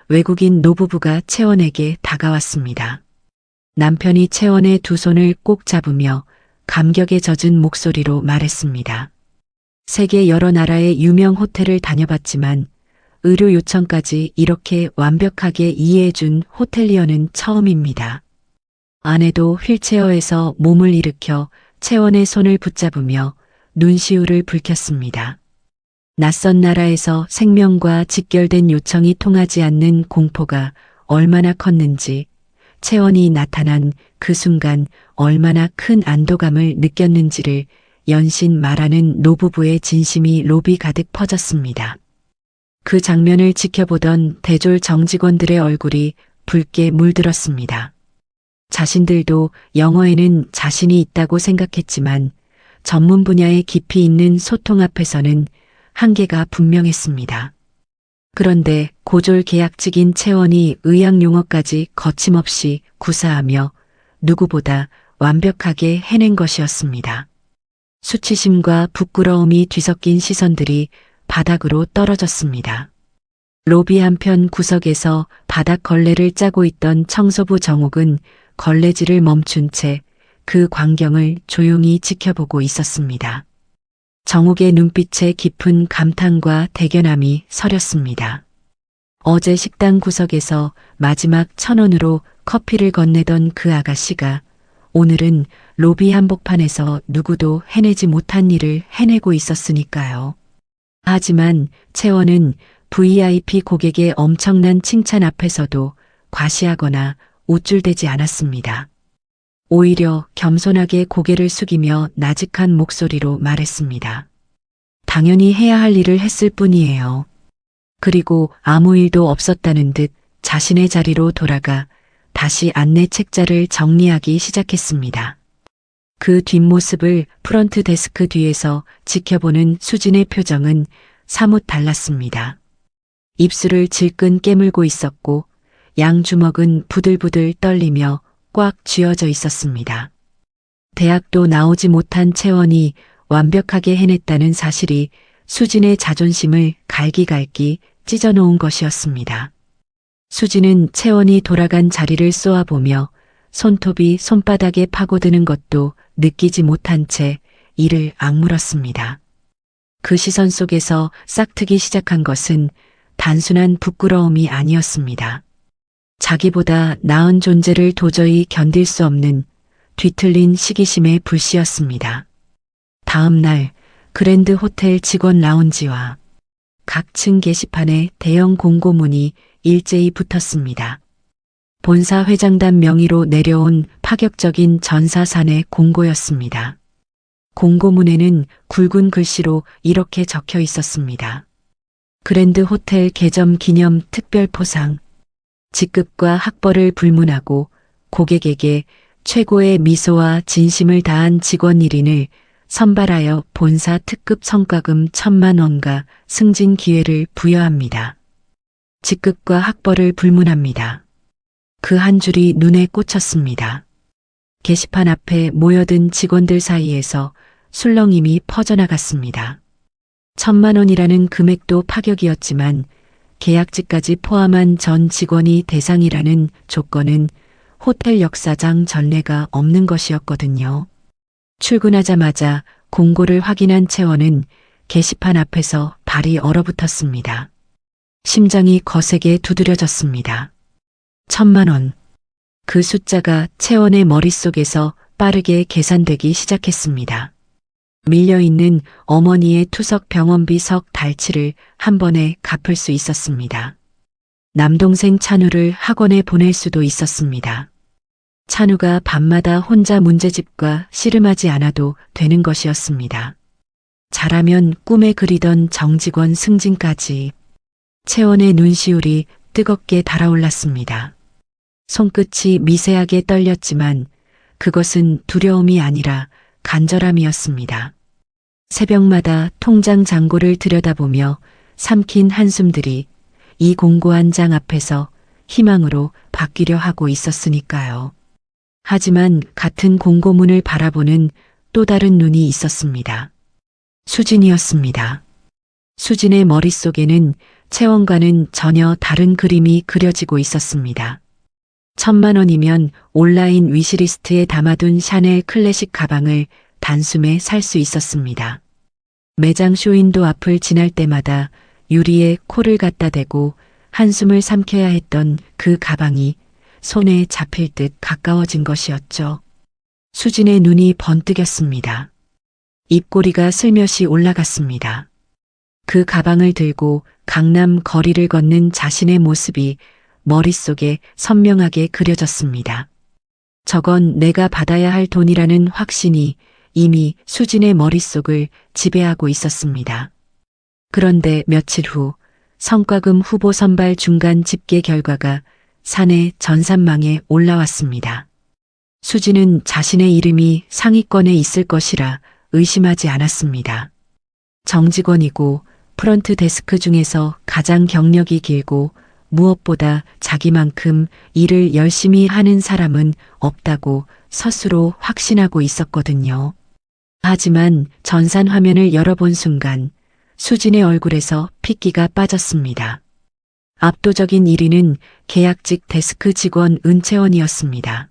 외국인 노부부가 채원에게 다가왔습니다. 남편이 채원의 두 손을 꼭 잡으며 감격에 젖은 목소리로 말했습니다. 세계 여러 나라의 유명 호텔을 다녀봤지만 의료 요청까지 이렇게 완벽하게 이해해준 호텔리어는 처음입니다. 아내도 휠체어에서 몸을 일으켜 채원의 손을 붙잡으며 눈시울을 붉혔습니다. 낯선 나라에서 생명과 직결된 요청이 통하지 않는 공포가 얼마나 컸는지, 채원이 나타난 그 순간 얼마나 큰 안도감을 느꼈는지를 연신 말하는 노부부의 진심이 로비 가득 퍼졌습니다. 그 장면을 지켜보던 대졸 정직원들의 얼굴이 붉게 물들었습니다. 자신들도 영어에는 자신이 있다고 생각했지만 전문 분야에 깊이 있는 소통 앞에서는 한계가 분명했습니다. 그런데 고졸 계약직인 채원이 의학 용어까지 거침없이 구사하며 누구보다 완벽하게 해낸 것이었습니다. 수치심과 부끄러움이 뒤섞인 시선들이 바닥으로 떨어졌습니다. 로비 한편 구석에서 바닥 걸레를 짜고 있던 청소부 정옥은 걸레질을 멈춘 채 그 광경을 조용히 지켜보고 있었습니다. 정옥의 눈빛에 깊은 감탄과 대견함이 서렸습니다. 어제 식당 구석에서 마지막 1,000원으로 커피를 건네던 그 아가씨가 오늘은 로비 한복판에서 누구도 해내지 못한 일을 해내고 있었으니까요. 하지만 채원은 VIP 고객의 엄청난 칭찬 앞에서도 과시하거나 우쭐대지 않았습니다. 오히려 겸손하게 고개를 숙이며 나직한 목소리로 말했습니다. 당연히 해야 할 일을 했을 뿐이에요. 그리고 아무 일도 없었다는 듯 자신의 자리로 돌아가 다시 안내 책자를 정리하기 시작했습니다. 그 뒷모습을 프런트 데스크 뒤에서 지켜보는 수진의 표정은 사뭇 달랐습니다. 입술을 질끈 깨물고 있었고 양주먹은 부들부들 떨리며 꽉 쥐어져 있었습니다. 대학도 나오지 못한 채원이 완벽하게 해냈다는 사실이 수진의 자존심을 갈기갈기 찢어놓은 것이었습니다. 수진은 채원이 돌아간 자리를 쏘아보며 손톱이 손바닥에 파고드는 것도 느끼지 못한 채 이를 악물었습니다. 그 시선 속에서 싹트기 시작한 것은 단순한 부끄러움이 아니었습니다. 자기보다 나은 존재를 도저히 견딜 수 없는 뒤틀린 시기심의 불씨였습니다. 다음 날 그랜드 호텔 직원 라운지와 각 층 게시판에 대형 공고문이 일제히 붙었습니다. 본사 회장단 명의로 내려온 파격적인 전사산의 공고였습니다. 공고문에는 굵은 글씨로 이렇게 적혀 있었습니다. 그랜드 호텔 개점 기념 특별 포상, 직급과 학벌을 불문하고 고객에게 최고의 미소와 진심을 다한 직원 1인을 선발하여 본사 특급 성과금 1,000만 원과 승진 기회를 부여합니다. 직급과 학벌을 불문합니다. 그 한 줄이 눈에 꽂혔습니다. 게시판 앞에 모여든 직원들 사이에서 술렁임이 퍼져나갔습니다. 1,000만 원이라는 금액도 파격이었지만 계약직까지 포함한 전 직원이 대상이라는 조건은 호텔 역사상 전례가 없는 것이었거든요. 출근하자마자 공고를 확인한 채원은 게시판 앞에서 발이 얼어붙었습니다. 심장이 거세게 두드려졌습니다. 1,000만 원. 그 숫자가 채원의 머릿속에서 빠르게 계산되기 시작했습니다. 밀려있는 어머니의 투석 병원비 석 달치를 한 번에 갚을 수 있었습니다. 남동생 찬우를 학원에 보낼 수도 있었습니다. 찬우가 밤마다 혼자 문제집과 씨름하지 않아도 되는 것이었습니다. 잘하면 꿈에 그리던 정직원 승진까지. 채원의 눈시울이 뜨겁게 달아올랐습니다. 손끝이 미세하게 떨렸지만 그것은 두려움이 아니라 간절함이었습니다. 새벽마다 통장 잔고를 들여다보며 삼킨 한숨들이 이 공고한 장 앞에서 희망으로 바뀌려 하고 있었으니까요. 하지만 같은 공고문을 바라보는 또 다른 눈이 있었습니다. 수진이었습니다. 수진의 머릿속에는 채원과는 전혀 다른 그림이 그려지고 있었습니다. 1,000만 원이면 온라인 위시리스트에 담아둔 샤넬 클래식 가방을 단숨에 살 수 있었습니다. 매장 쇼윈도 앞을 지날 때마다 유리에 코를 갖다 대고 한숨을 삼켜야 했던 그 가방이 손에 잡힐 듯 가까워진 것이었죠. 수진의 눈이 번뜩였습니다. 입꼬리가 슬며시 올라갔습니다. 그 가방을 들고 강남 거리를 걷는 자신의 모습이 머릿속에 선명하게 그려졌습니다. 저건 내가 받아야 할 돈이라는 확신이 이미 수진의 머릿속을 지배하고 있었습니다. 그런데 며칠 후 성과금 후보 선발 중간 집계 결과가 사내 전산망에 올라왔습니다. 수진은 자신의 이름이 상위권에 있을 것이라 의심하지 않았습니다. 정직원이고 프런트 데스크 중에서 가장 경력이 길고 무엇보다 자기만큼 일을 열심히 하는 사람은 없다고 스스로 확신하고 있었거든요. 하지만 전산 화면을 열어본 순간 수진의 얼굴에서 핏기가 빠졌습니다. 압도적인 1위는 계약직 데스크 직원 은채원이었습니다.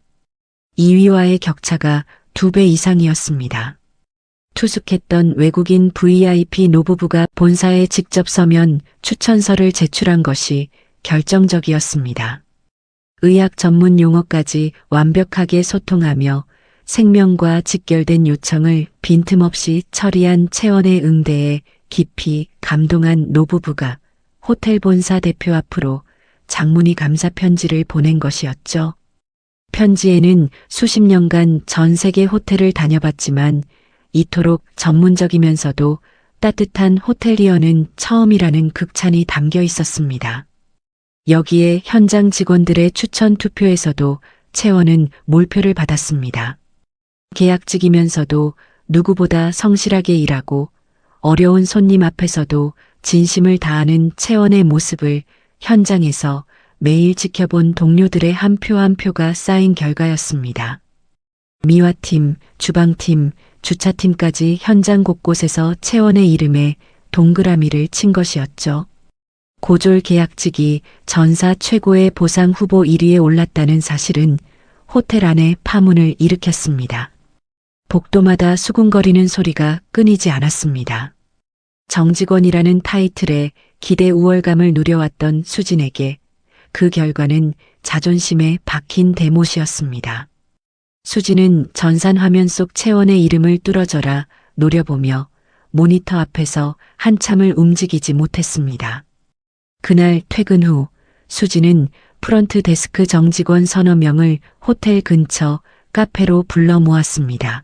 2위와의 격차가 2배 이상이었습니다. 투숙했던 외국인 VIP 노부부가 본사에 직접 서면 추천서를 제출한 것이 결정적이었습니다. 의학 전문 용어까지 완벽하게 소통하며 생명과 직결된 요청을 빈틈없이 처리한 채원의 응대에 깊이 감동한 노부부가 호텔 본사 대표 앞으로 장문의 감사 편지를 보낸 것이었죠. 편지에는 수십 년간 전 세계 호텔을 다녀봤지만 이토록 전문적이면서도 따뜻한 호텔리어는 처음이라는 극찬이 담겨 있었습니다. 여기에 현장 직원들의 추천 투표에서도 채원은 몰표를 받았습니다. 계약직이면서도 누구보다 성실하게 일하고 어려운 손님 앞에서도 진심을 다하는 채원의 모습을 현장에서 매일 지켜본 동료들의 한 표 한 표가 쌓인 결과였습니다. 미화팀, 주방팀, 주차팀까지 현장 곳곳에서 채원의 이름에 동그라미를 친 것이었죠. 고졸 계약직이 전사 최고의 보상 후보 1위에 올랐다는 사실은 호텔 안에 파문을 일으켰습니다. 복도마다 수군거리는 소리가 끊이지 않았습니다. 정직원이라는 타이틀에 기대 우월감을 누려왔던 수진에게 그 결과는 자존심에 박힌 대못이었습니다. 수진은 전산 화면 속 채원의 이름을 뚫어져라 노려보며 모니터 앞에서 한참을 움직이지 못했습니다. 그날 퇴근 후 수진은 프런트 데스크 정직원 서너 명을 호텔 근처 카페로 불러 모았습니다.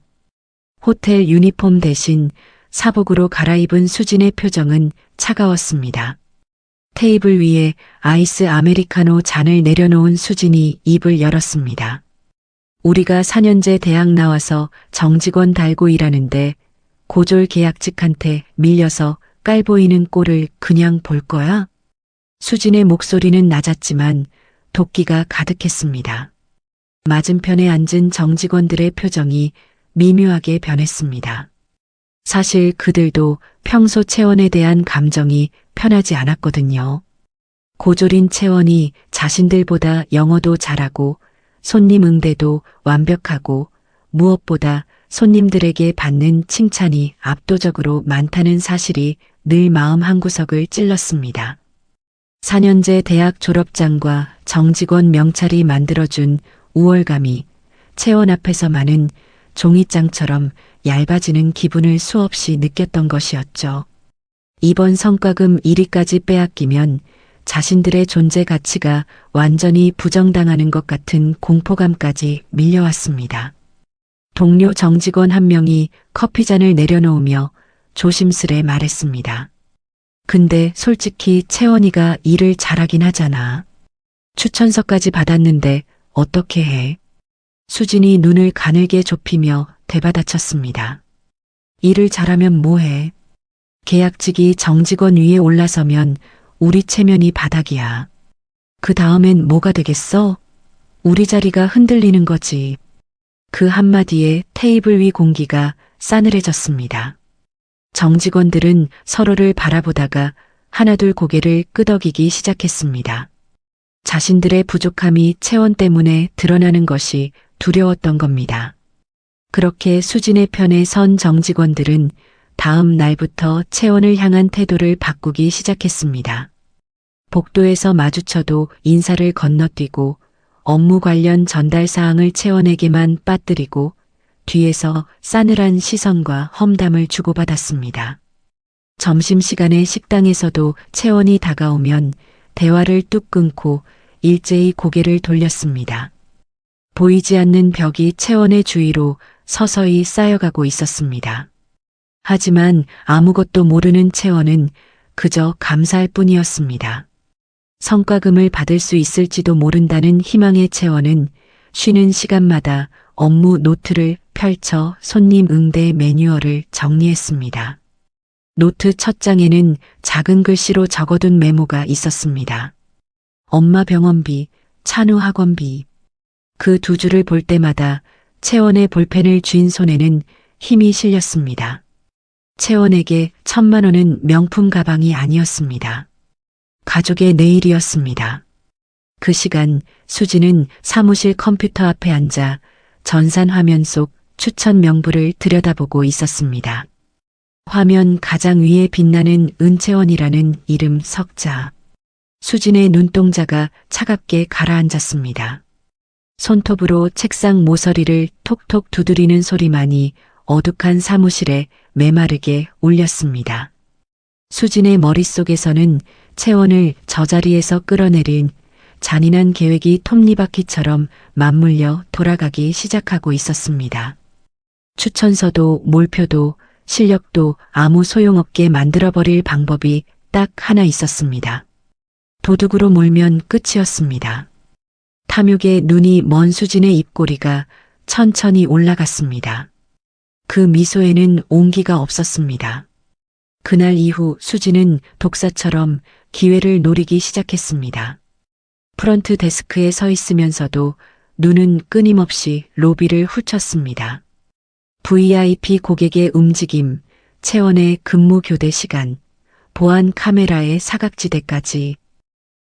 호텔 유니폼 대신 사복으로 갈아입은 수진의 표정은 차가웠습니다. 테이블 위에 아이스 아메리카노 잔을 내려놓은 수진이 입을 열었습니다. 우리가 4년제 대학 나와서 정직원 달고 일하는데 고졸 계약직한테 밀려서 깔보이는 꼴을 그냥 볼 거야? 수진의 목소리는 낮았지만 도끼가 가득했습니다. 맞은편에 앉은 정직원들의 표정이 미묘하게 변했습니다. 사실 그들도 평소 채원에 대한 감정이 편하지 않았거든요. 고졸인 채원이 자신들보다 영어도 잘하고 손님 응대도 완벽하고 무엇보다 손님들에게 받는 칭찬이 압도적으로 많다는 사실이 늘 마음 한구석을 찔렀습니다. 4년제 대학 졸업장과 정직원 명찰이 만들어준 우월감이 채원 앞에서만은 종이장처럼 얇아지는 기분을 수없이 느꼈던 것이었죠. 이번 성과금 1위까지 빼앗기면 자신들의 존재 가치가 완전히 부정당하는 것 같은 공포감까지 밀려왔습니다. 동료 정직원 한 명이 커피잔을 내려놓으며 조심스레 말했습니다. 근데 솔직히 채원이가 일을 잘하긴 하잖아. 추천서까지 받았는데 어떻게 해? 수진이 눈을 가늘게 좁히며 대받아쳤습니다. 일을 잘하면 뭐해? 계약직이 정직원 위에 올라서면 우리 체면이 바닥이야. 그 다음엔 뭐가 되겠어? 우리 자리가 흔들리는 거지. 그 한마디에 테이블 위 공기가 싸늘해졌습니다. 정직원들은 서로를 바라보다가 하나둘 고개를 끄덕이기 시작했습니다. 자신들의 부족함이 채원 때문에 드러나는 것이 두려웠던 겁니다. 그렇게 수진의 편에 선 정직원들은 다음 날부터 채원을 향한 태도를 바꾸기 시작했습니다. 복도에서 마주쳐도 인사를 건너뛰고 업무 관련 전달 사항을 채원에게만 빠뜨리고 뒤에서 싸늘한 시선과 험담을 주고받았습니다. 점심시간에 식당에서도 채원이 다가오면 대화를 뚝 끊고 일제히 고개를 돌렸습니다. 보이지 않는 벽이 채원의 주위로 서서히 쌓여가고 있었습니다. 하지만 아무것도 모르는 채원은 그저 감사할 뿐이었습니다. 성과금을 받을 수 있을지도 모른다는 희망의 채원은 쉬는 시간마다 업무 노트를 펼쳐 손님 응대 매뉴얼을 정리했습니다. 노트 첫 장에는 작은 글씨로 적어둔 메모가 있었습니다. 엄마 병원비, 찬우 학원비. 그 두 줄을 볼 때마다 채원의 볼펜을 쥔 손에는 힘이 실렸습니다. 채원에게 1,000만 원은 명품 가방이 아니었습니다. 가족의 내일이었습니다. 그 시간 수지는 사무실 컴퓨터 앞에 앉아 전산 화면 속 추천 명부를 들여다보고 있었습니다. 화면 가장 위에 빛나는 은채원이라는 이름 석자. 수진의 눈동자가 차갑게 가라앉았습니다. 손톱으로 책상 모서리를 톡톡 두드리는 소리만이 어둑한 사무실에 메마르게 울렸습니다. 수진의 머릿속에서는 채원을 저 자리에서 끌어내린 잔인한 계획이 톱니바퀴처럼 맞물려 돌아가기 시작하고 있었습니다. 추천서도 몰표도 실력도 아무 소용없게 만들어버릴 방법이 딱 하나 있었습니다. 도둑으로 몰면 끝이었습니다. 탐욕에 눈이 먼 수진의 입꼬리가 천천히 올라갔습니다. 그 미소에는 온기가 없었습니다. 그날 이후 수진은 독사처럼 기회를 노리기 시작했습니다. 프런트 데스크에 서 있으면서도 눈은 끊임없이 로비를 훑었습니다. VIP 고객의 움직임, 채원의 근무 교대 시간, 보안 카메라의 사각지대까지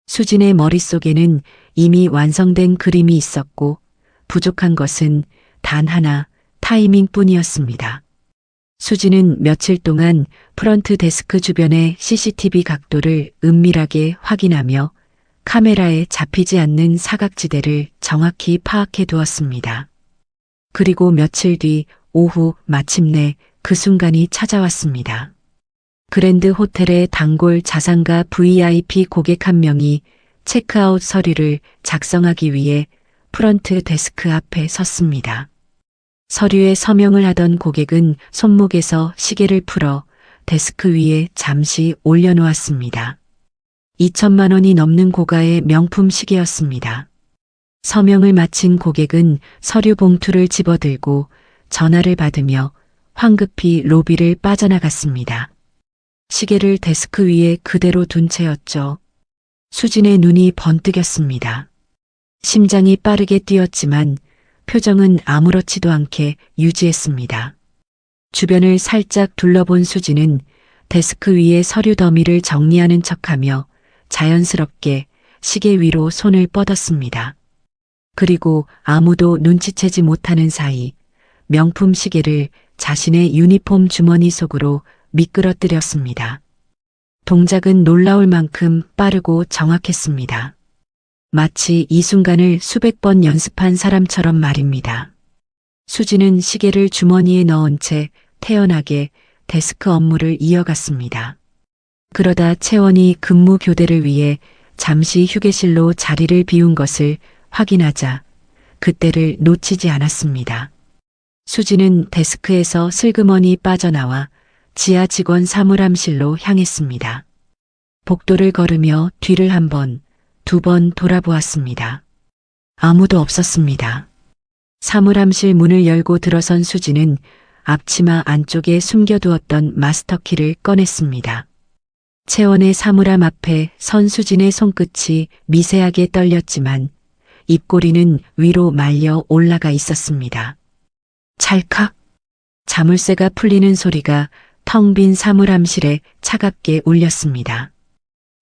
수진의 머릿속에는 이미 완성된 그림이 있었고 부족한 것은 단 하나 타이밍뿐이었습니다. 수진은 며칠 동안 프런트 데스크 주변의 CCTV 각도를 은밀하게 확인하며 카메라에 잡히지 않는 사각지대를 정확히 파악해 두었습니다. 그리고 며칠 뒤 오후 마침내 그 순간이 찾아왔습니다. 그랜드 호텔의 단골 자산가 VIP 고객 한 명이 체크아웃 서류를 작성하기 위해 프런트 데스크 앞에 섰습니다. 서류에 서명을 하던 고객은 손목에서 시계를 풀어 데스크 위에 잠시 올려놓았습니다. 2,000만 원이 넘는 고가의 명품 시계였습니다. 서명을 마친 고객은 서류 봉투를 집어들고 전화를 받으며 황급히 로비를 빠져나갔습니다. 시계를 데스크 위에 그대로 둔 채였죠. 수진의 눈이 번뜩였습니다. 심장이 빠르게 뛰었지만 표정은 아무렇지도 않게 유지했습니다. 주변을 살짝 둘러본 수진은 데스크 위에 서류 더미를 정리하는 척하며 자연스럽게 시계 위로 손을 뻗었습니다. 그리고 아무도 눈치채지 못하는 사이 명품 시계를 자신의 유니폼 주머니 속으로 미끄러뜨렸습니다. 동작은 놀라울 만큼 빠르고 정확했습니다. 마치 이 순간을 수백 번 연습한 사람처럼 말입니다. 수지는 시계를 주머니에 넣은 채 태연하게 데스크 업무를 이어갔습니다. 그러다 채원이 근무 교대를 위해 잠시 휴게실로 자리를 비운 것을 확인하자 그때를 놓치지 않았습니다. 수지는 데스크에서 슬그머니 빠져나와 지하 직원 사물함실로 향했습니다. 복도를 걸으며 뒤를 한 번, 두 번 돌아보았습니다. 아무도 없었습니다. 사물함실 문을 열고 들어선 수지는 앞치마 안쪽에 숨겨두었던 마스터키를 꺼냈습니다. 채원의 사물함 앞에 선 수진의 손끝이 미세하게 떨렸지만 입꼬리는 위로 말려 올라가 있었습니다. 찰칵! 자물쇠가 풀리는 소리가 텅 빈 사물함실에 차갑게 울렸습니다.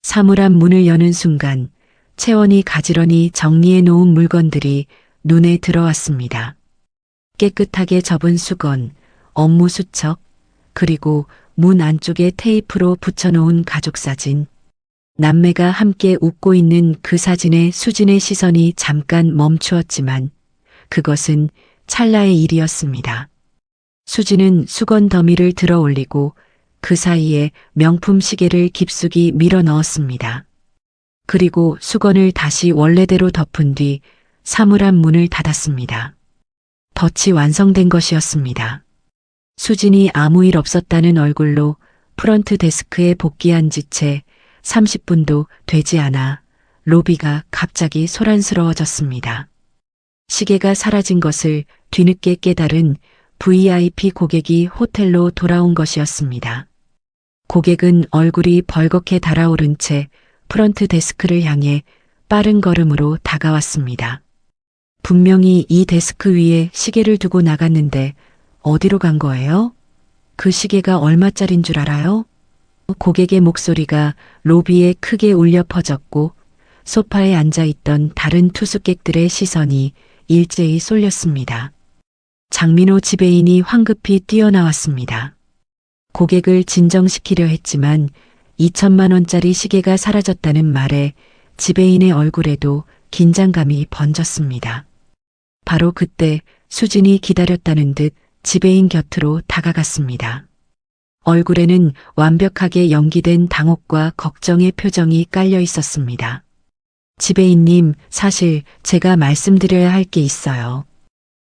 사물함 문을 여는 순간 채원이 가지런히 정리해 놓은 물건들이 눈에 들어왔습니다. 깨끗하게 접은 수건, 업무 수첩, 그리고 문 안쪽에 테이프로 붙여놓은 가족사진. 남매가 함께 웃고 있는 그 사진에 수진의 시선이 잠깐 멈추었지만 그것은 찰나의 일이었습니다. 수진은 수건 더미를 들어 올리고 그 사이에 명품 시계를 깊숙이 밀어 넣었습니다. 그리고 수건을 다시 원래대로 덮은 뒤 사물함 문을 닫았습니다. 덫이 완성된 것이었습니다. 수진이 아무 일 없었다는 얼굴로 프런트 데스크에 복귀한 지 채 30분도 되지 않아 로비가 갑자기 소란스러워졌습니다. 시계가 사라진 것을 뒤늦게 깨달은 VIP 고객이 호텔로 돌아온 것이었습니다. 고객은 얼굴이 벌겋게 달아오른 채 프런트 데스크를 향해 빠른 걸음으로 다가왔습니다. 분명히 이 데스크 위에 시계를 두고 나갔는데 어디로 간 거예요? 그 시계가 얼마짜린 줄 알아요? 고객의 목소리가 로비에 크게 울려 퍼졌고 소파에 앉아있던 다른 투숙객들의 시선이 일제히 쏠렸습니다. 장민호 지배인이 황급히 뛰어나왔습니다. 고객을 진정시키려 했지만 2천만 원짜리 시계가 사라졌다는 말에 지배인의 얼굴에도 긴장감이 번졌습니다. 바로 그때 수진이 기다렸다는 듯 지배인 곁으로 다가갔습니다. 얼굴에는 완벽하게 연기된 당혹과 걱정의 표정이 깔려 있었습니다. 지배인님, 사실 제가 말씀드려야 할 게 있어요.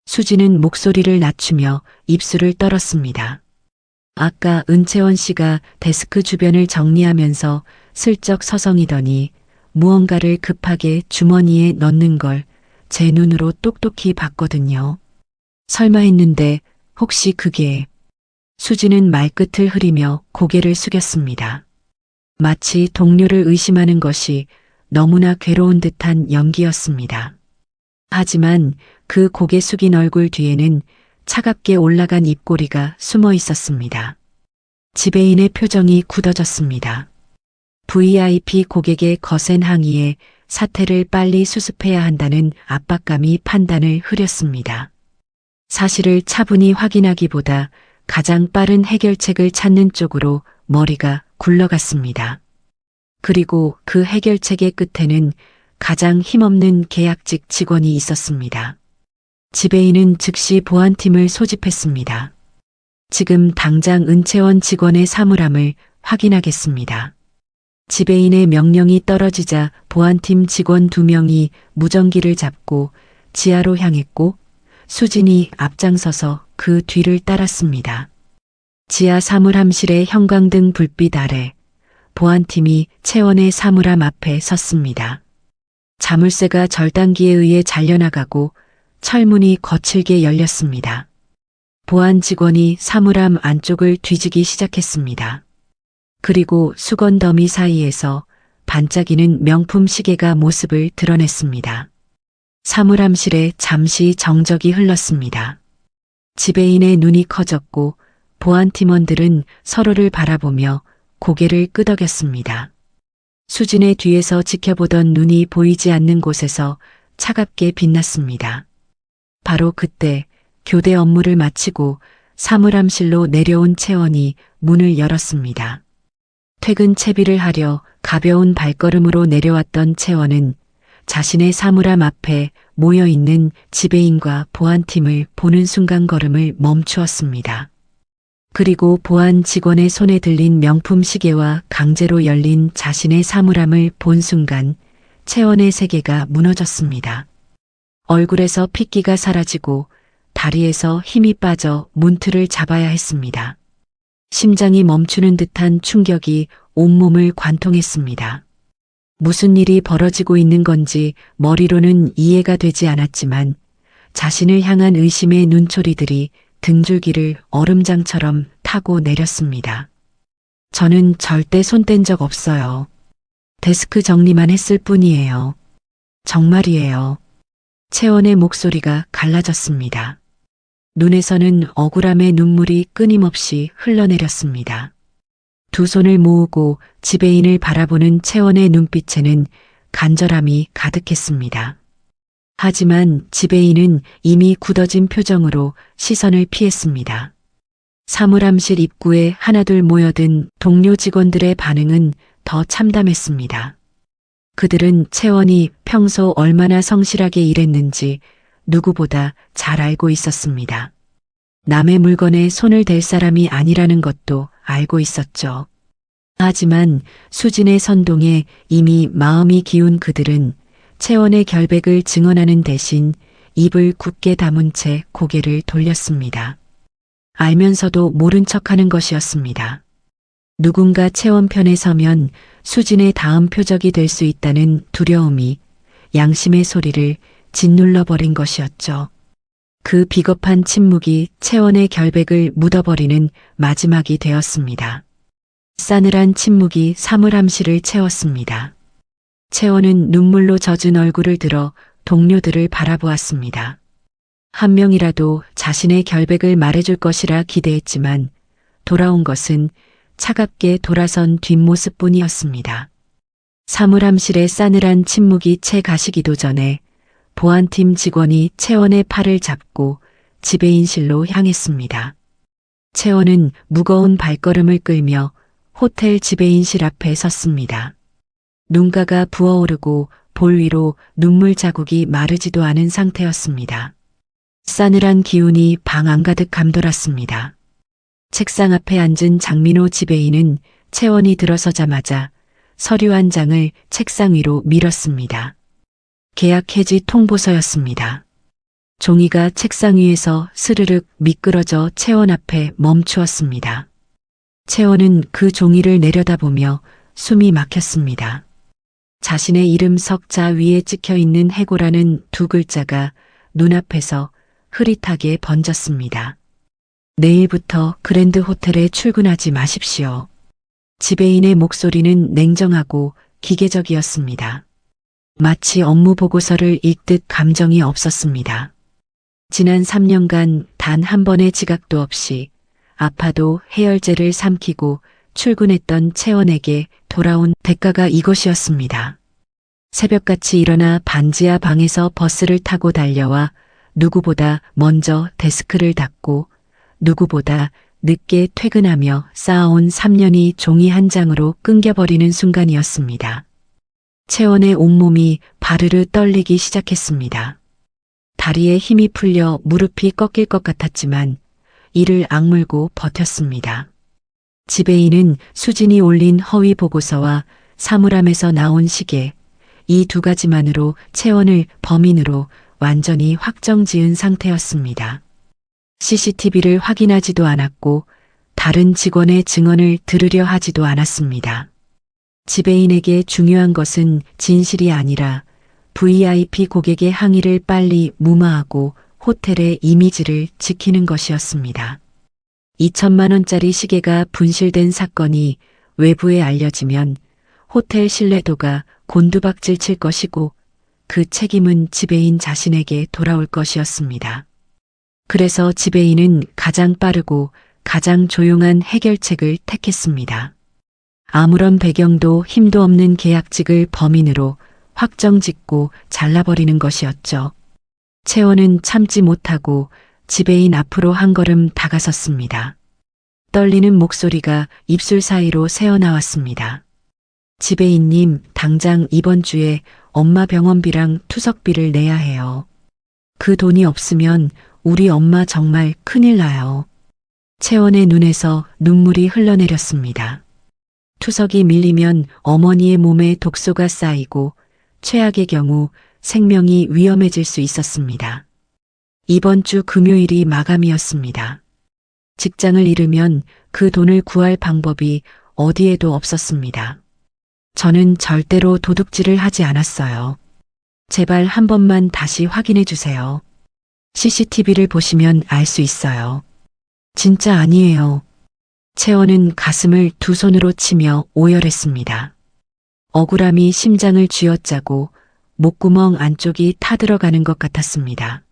수진은 목소리를 낮추며 입술을 떨었습니다. 아까 은채원 씨가 데스크 주변을 정리하면서 슬쩍 서성이더니 무언가를 급하게 주머니에 넣는 걸 제 눈으로 똑똑히 봤거든요. 설마 했는데 혹시 그게... 수진은 말끝을 흐리며 고개를 숙였습니다. 마치 동료를 의심하는 것이 너무나 괴로운 듯한 연기였습니다. 하지만 그 고개 숙인 얼굴 뒤에는 차갑게 올라간 입꼬리가 숨어 있었습니다. 지배인의 표정이 굳어졌습니다. VIP 고객의 거센 항의에 사태를 빨리 수습해야 한다는 압박감이 판단을 흐렸습니다. 사실을 차분히 확인하기보다 가장 빠른 해결책을 찾는 쪽으로 머리가 굴러갔습니다. 그리고 그 해결책의 끝에는 가장 힘없는 계약직 직원이 있었습니다. 지배인은 즉시 보안팀을 소집했습니다. 지금 당장 은채원 직원의 사물함을 확인하겠습니다. 지배인의 명령이 떨어지자 보안팀 직원 2명이 무전기를 잡고 지하로 향했고 수진이 앞장서서 그 뒤를 따랐습니다. 지하 사물함실의 형광등 불빛 아래 보안팀이 채원의 사물함 앞에 섰습니다. 자물쇠가 절단기에 의해 잘려나가고 철문이 거칠게 열렸습니다. 보안 직원이 사물함 안쪽을 뒤지기 시작했습니다. 그리고 수건 더미 사이에서 반짝이는 명품 시계가 모습을 드러냈습니다. 사물함실에 잠시 정적이 흘렀습니다. 지배인의 눈이 커졌고 보안 팀원들은 서로를 바라보며 고개를 끄덕였습니다. 수진의 뒤에서 지켜보던 눈이 보이지 않는 곳에서 차갑게 빛났습니다. 바로 그때 교대 업무를 마치고 사물함실로 내려온 채원이 문을 열었습니다. 퇴근 채비를 하려 가벼운 발걸음으로 내려왔던 채원은 자신의 사물함 앞에 모여있는 지배인과 보안팀을 보는 순간 걸음을 멈추었습니다. 그리고 보안 직원의 손에 들린 명품 시계와 강제로 열린 자신의 사물함을 본 순간 채원의 세계가 무너졌습니다. 얼굴에서 핏기가 사라지고 다리에서 힘이 빠져 문틀을 잡아야 했습니다. 심장이 멈추는 듯한 충격이 온몸을 관통했습니다. 무슨 일이 벌어지고 있는 건지 머리로는 이해가 되지 않았지만 자신을 향한 의심의 눈초리들이 등줄기를 얼음장처럼 타고 내렸습니다. 저는 절대 손 뗀 적 없어요. 데스크 정리만 했을 뿐이에요. 정말이에요. 채원의 목소리가 갈라졌습니다. 눈에서는 억울함의 눈물이 끊임없이 흘러내렸습니다. 두 손을 모으고 지배인을 바라보는 채원의 눈빛에는 간절함이 가득했습니다. 하지만 지배인은 이미 굳어진 표정으로 시선을 피했습니다. 사물함실 입구에 하나둘 모여든 동료 직원들의 반응은 더 참담했습니다. 그들은 채원이 평소 얼마나 성실하게 일했는지 누구보다 잘 알고 있었습니다. 남의 물건에 손을 댈 사람이 아니라는 것도 알고 있었죠. 하지만 수진의 선동에 이미 마음이 기운 그들은 채원의 결백을 증언하는 대신 입을 굳게 다문 채 고개를 돌렸습니다. 알면서도 모른 척하는 것이었습니다. 누군가 채원 편에 서면 수진의 다음 표적이 될 수 있다는 두려움이 양심의 소리를 짓눌러 버린 것이었죠. 그 비겁한 침묵이 채원의 결백을 묻어버리는 마지막이 되었습니다. 싸늘한 침묵이 사물함실을 채웠습니다. 채원은 눈물로 젖은 얼굴을 들어 동료들을 바라보았습니다. 한 명이라도 자신의 결백을 말해줄 것이라 기대했지만 돌아온 것은 차갑게 돌아선 뒷모습뿐이었습니다. 사물함실의 싸늘한 침묵이 채 가시기도 전에 보안팀 직원이 채원의 팔을 잡고 지배인실로 향했습니다. 채원은 무거운 발걸음을 끌며 호텔 지배인실 앞에 섰습니다. 눈가가 부어오르고 볼 위로 눈물 자국이 마르지도 않은 상태였습니다. 싸늘한 기운이 방 안가득 감돌았습니다. 책상 앞에 앉은 장민호 지배인은 채원이 들어서자마자 서류 한 장을 책상 위로 밀었습니다. 계약 해지 통보서였습니다. 종이가 책상 위에서 스르륵 미끄러져 채원 앞에 멈추었습니다. 채원은 그 종이를 내려다보며 숨이 막혔습니다. 자신의 이름 석자 위에 찍혀 있는 해고라는 두 글자가 눈앞에서 흐릿하게 번졌습니다. 내일부터 그랜드 호텔에 출근하지 마십시오. 지배인의 목소리는 냉정하고 기계적이었습니다. 마치 업무 보고서를 읽듯 감정이 없었습니다. 지난 3년간 단 한 번의 지각도 없이 아파도 해열제를 삼키고 출근했던 채원에게 돌아온 대가가 이것이었습니다. 새벽같이 일어나 반지하 방에서 버스를 타고 달려와 누구보다 먼저 데스크를 닫고 누구보다 늦게 퇴근하며 쌓아온 3년이 종이 한 장으로 끊겨버리는 순간이었습니다. 채원의 온몸이 바르르 떨리기 시작했습니다. 다리에 힘이 풀려 무릎이 꺾일 것 같았지만 이를 악물고 버텼습니다. 지배인은 수진이 올린 허위 보고서와 사물함에서 나온 시계, 이 두 가지만으로 채원을 범인으로 완전히 확정지은 상태였습니다. CCTV를 확인하지도 않았고 다른 직원의 증언을 들으려 하지도 않았습니다. 지배인에게 중요한 것은 진실이 아니라 VIP 고객의 항의를 빨리 무마하고 호텔의 이미지를 지키는 것이었습니다. 2천만 원짜리 시계가 분실된 사건이 외부에 알려지면 호텔 신뢰도가 곤두박질 칠 것이고 그 책임은 지배인 자신에게 돌아올 것이었습니다. 그래서 지배인은 가장 빠르고 가장 조용한 해결책을 택했습니다. 아무런 배경도 힘도 없는 계약직을 범인으로 확정짓고 잘라버리는 것이었죠. 채원은 참지 못하고 지배인 앞으로 한 걸음 다가섰습니다. 떨리는 목소리가 입술 사이로 새어나왔습니다. 지배인님, 당장 이번 주에 엄마 병원비랑 투석비를 내야 해요. 그 돈이 없으면 우리 엄마 정말 큰일 나요. 채원의 눈에서 눈물이 흘러내렸습니다. 투석이 밀리면 어머니의 몸에 독소가 쌓이고 최악의 경우 생명이 위험해질 수 있었습니다. 이번 주 금요일이 마감이었습니다. 직장을 잃으면 그 돈을 구할 방법이 어디에도 없었습니다. 저는 절대로 도둑질을 하지 않았어요. 제발 한 번만 다시 확인해 주세요. CCTV를 보시면 알 수 있어요. 진짜 아니에요. 채원은 가슴을 두 손으로 치며 오열했습니다. 억울함이 심장을 쥐어짜고 목구멍 안쪽이 타들어가는 것 같았습니다.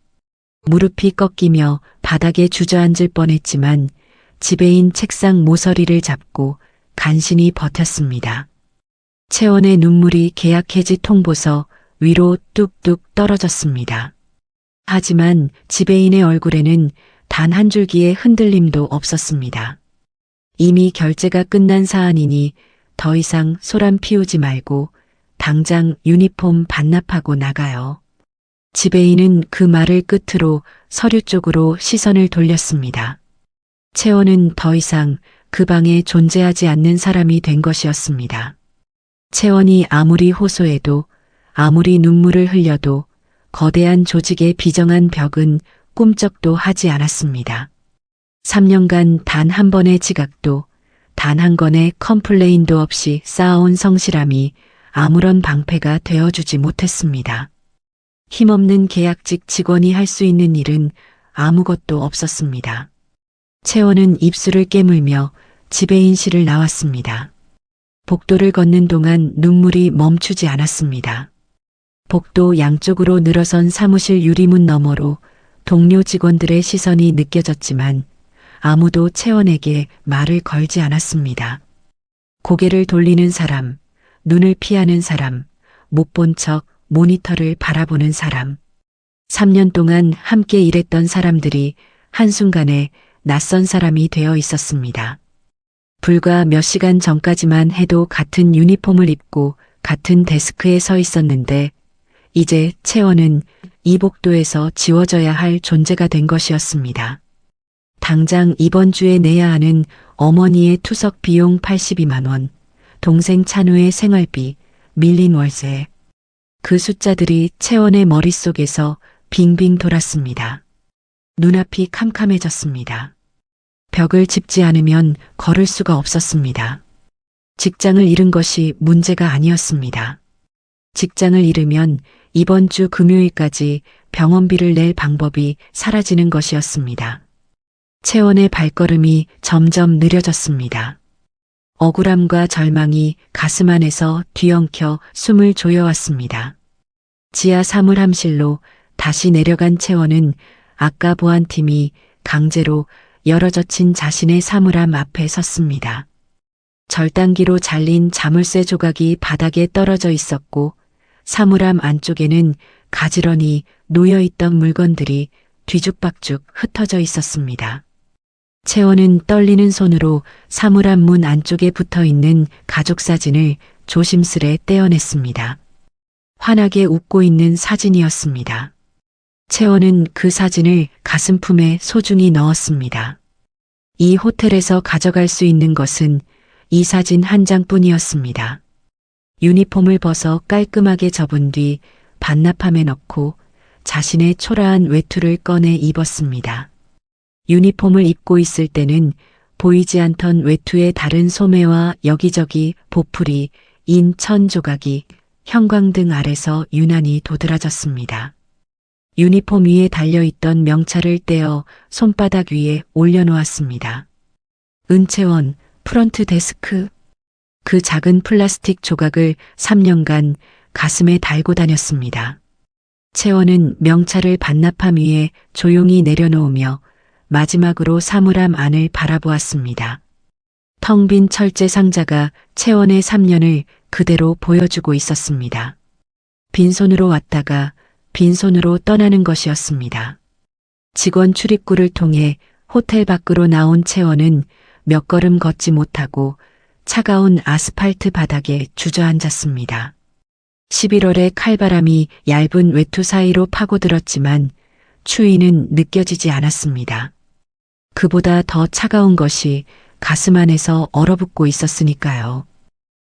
무릎이 꺾이며 바닥에 주저앉을 뻔했지만 지배인 책상 모서리를 잡고 간신히 버텼습니다. 채원의 눈물이 계약 해지 통보서 위로 뚝뚝 떨어졌습니다. 하지만 지배인의 얼굴에는 단 한 줄기의 흔들림도 없었습니다. 이미 결제가 끝난 사안이니 더 이상 소란 피우지 말고 당장 유니폼 반납하고 나가요. 지배인은 그 말을 끝으로 서류 쪽으로 시선을 돌렸습니다. 채원은 더 이상 그 방에 존재하지 않는 사람이 된 것이었습니다. 채원이 아무리 호소해도 아무리 눈물을 흘려도 거대한 조직의 비정한 벽은 꿈쩍도 하지 않았습니다. 3년간 단 한 번의 지각도 단 한 건의 컴플레인도 없이 쌓아온 성실함이 아무런 방패가 되어주지 못했습니다. 힘없는 계약직 직원이 할 수 있는 일은 아무것도 없었습니다. 채원은 입술을 깨물며 지배인실을 나왔습니다. 복도를 걷는 동안 눈물이 멈추지 않았습니다. 복도 양쪽으로 늘어선 사무실 유리문 너머로 동료 직원들의 시선이 느껴졌지만 아무도 채원에게 말을 걸지 않았습니다. 고개를 돌리는 사람, 눈을 피하는 사람, 못 본 척 모니터를 바라보는 사람. 3년 동안 함께 일했던 사람들이 한순간에 낯선 사람이 되어 있었습니다. 불과 몇 시간 전까지만 해도 같은 유니폼을 입고 같은 데스크에 서 있었는데 이제 채원은 이 복도에서 지워져야 할 존재가 된 것이었습니다. 당장 이번 주에 내야 하는 어머니의 투석 비용 82만 원, 동생 찬우의 생활비, 밀린 월세. 그 숫자들이 채원의 머릿속에서 빙빙 돌았습니다. 눈앞이 캄캄해졌습니다. 벽을 짚지 않으면 걸을 수가 없었습니다. 직장을 잃은 것이 문제가 아니었습니다. 직장을 잃으면 이번 주 금요일까지 병원비를 낼 방법이 사라지는 것이었습니다. 채원의 발걸음이 점점 느려졌습니다. 억울함과 절망이 가슴 안에서 뒤엉켜 숨을 조여왔습니다. 지하 사물함실로 다시 내려간 채원은 아까 보안팀이 강제로 열어젖힌 자신의 사물함 앞에 섰습니다. 절단기로 잘린 자물쇠 조각이 바닥에 떨어져 있었고 사물함 안쪽에는 가지런히 놓여있던 물건들이 뒤죽박죽 흩어져 있었습니다. 채원은 떨리는 손으로 사물함 문 안쪽에 붙어있는 가족사진을 조심스레 떼어냈습니다. 환하게 웃고 있는 사진이었습니다. 채원은 그 사진을 가슴품에 소중히 넣었습니다. 이 호텔에서 가져갈 수 있는 것은 이 사진 한 장뿐이었습니다. 유니폼을 벗어 깔끔하게 접은 뒤 반납함에 넣고 자신의 초라한 외투를 꺼내 입었습니다. 유니폼을 입고 있을 때는 보이지 않던 외투의 다른 소매와 여기저기 보풀이 인 천 조각이 형광등 아래서 유난히 도드라졌습니다. 유니폼 위에 달려있던 명찰을 떼어 손바닥 위에 올려놓았습니다. 은채원, 프런트 데스크. 그 작은 플라스틱 조각을 3년간 가슴에 달고 다녔습니다. 채원은 명찰을 반납함 위에 조용히 내려놓으며 마지막으로 사물함 안을 바라보았습니다. 텅 빈 철제 상자가 채원의 3년을 그대로 보여주고 있었습니다. 빈손으로 왔다가 빈손으로 떠나는 것이었습니다. 직원 출입구를 통해 호텔 밖으로 나온 채원은 몇 걸음 걷지 못하고 차가운 아스팔트 바닥에 주저앉았습니다. 11월의 칼바람이 얇은 외투 사이로 파고들었지만 추위는 느껴지지 않았습니다. 그보다 더 차가운 것이 가슴 안에서 얼어붙고 있었으니까요.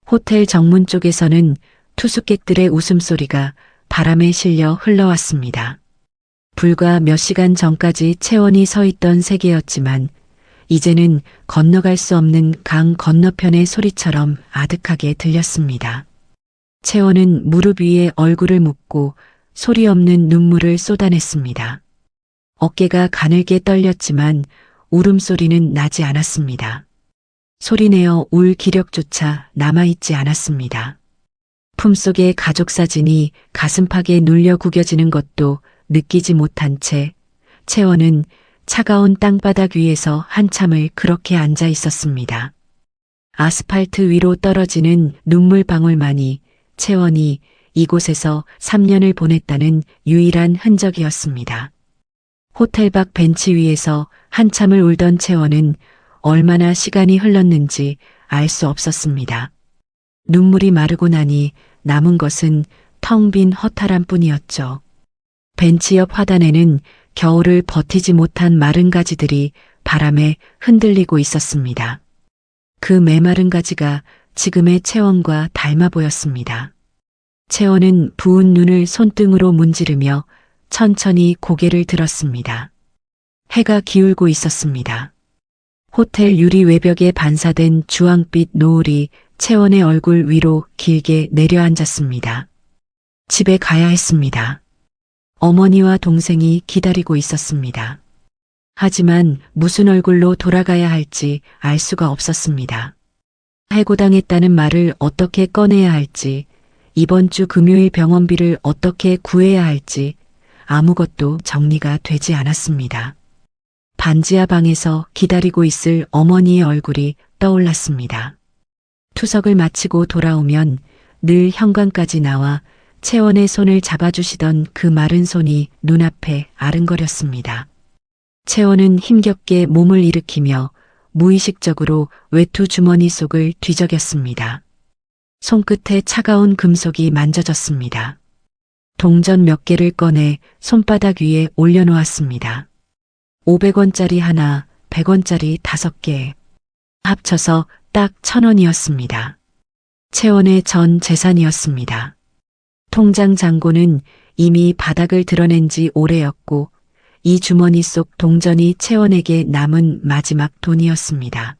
호텔 정문 쪽에서는 투숙객들의 웃음소리가 바람에 실려 흘러왔습니다. 불과 몇 시간 전까지 채원이 서 있던 세계였지만 이제는 건너갈 수 없는 강 건너편의 소리처럼 아득하게 들렸습니다. 채원은 무릎 위에 얼굴을 묻고 소리 없는 눈물을 쏟아냈습니다. 어깨가 가늘게 떨렸지만 울음소리는 나지 않았습니다. 소리내어 울 기력조차 남아있지 않았습니다. 품속의 가족사진이 가슴팍에 눌려 구겨지는 것도 느끼지 못한 채 채원은 차가운 땅바닥 위에서 한참을 그렇게 앉아 있었습니다. 아스팔트 위로 떨어지는 눈물방울만이 채원이 이곳에서 3년을 보냈다는 유일한 흔적이었습니다. 호텔 밖 벤치 위에서 한참을 울던 채원은 얼마나 시간이 흘렀는지 알 수 없었습니다. 눈물이 마르고 나니 남은 것은 텅 빈 허탈함 뿐이었죠. 벤치 옆 화단에는 겨울을 버티지 못한 마른 가지들이 바람에 흔들리고 있었습니다. 그 메마른 가지가 지금의 채원과 닮아 보였습니다. 채원은 부은 눈을 손등으로 문지르며 천천히 고개를 들었습니다. 해가 기울고 있었습니다. 호텔 유리 외벽에 반사된 주황빛 노을이 채원의 얼굴 위로 길게 내려앉았습니다. 집에 가야 했습니다. 어머니와 동생이 기다리고 있었습니다. 하지만 무슨 얼굴로 돌아가야 할지 알 수가 없었습니다. 해고당했다는 말을 어떻게 꺼내야 할지, 이번 주 금요일 병원비를 어떻게 구해야 할지 아무것도 정리가 되지 않았습니다. 반지하 방에서 기다리고 있을 어머니의 얼굴이 떠올랐습니다. 투석을 마치고 돌아오면 늘 현관까지 나와 채원의 손을 잡아주시던 그 마른 손이 눈앞에 아른거렸습니다. 채원은 힘겹게 몸을 일으키며 무의식적으로 외투 주머니 속을 뒤적였습니다. 손끝에 차가운 금속이 만져졌습니다. 동전 몇 개를 꺼내 손바닥 위에 올려놓았습니다. 500원짜리 하나, 100원짜리 5개. 합쳐서 딱 1,000원이었습니다. 채원의 전 재산이었습니다. 통장 잔고는 이미 바닥을 드러낸 지 오래였고 이 주머니 속 동전이 채원에게 남은 마지막 돈이었습니다.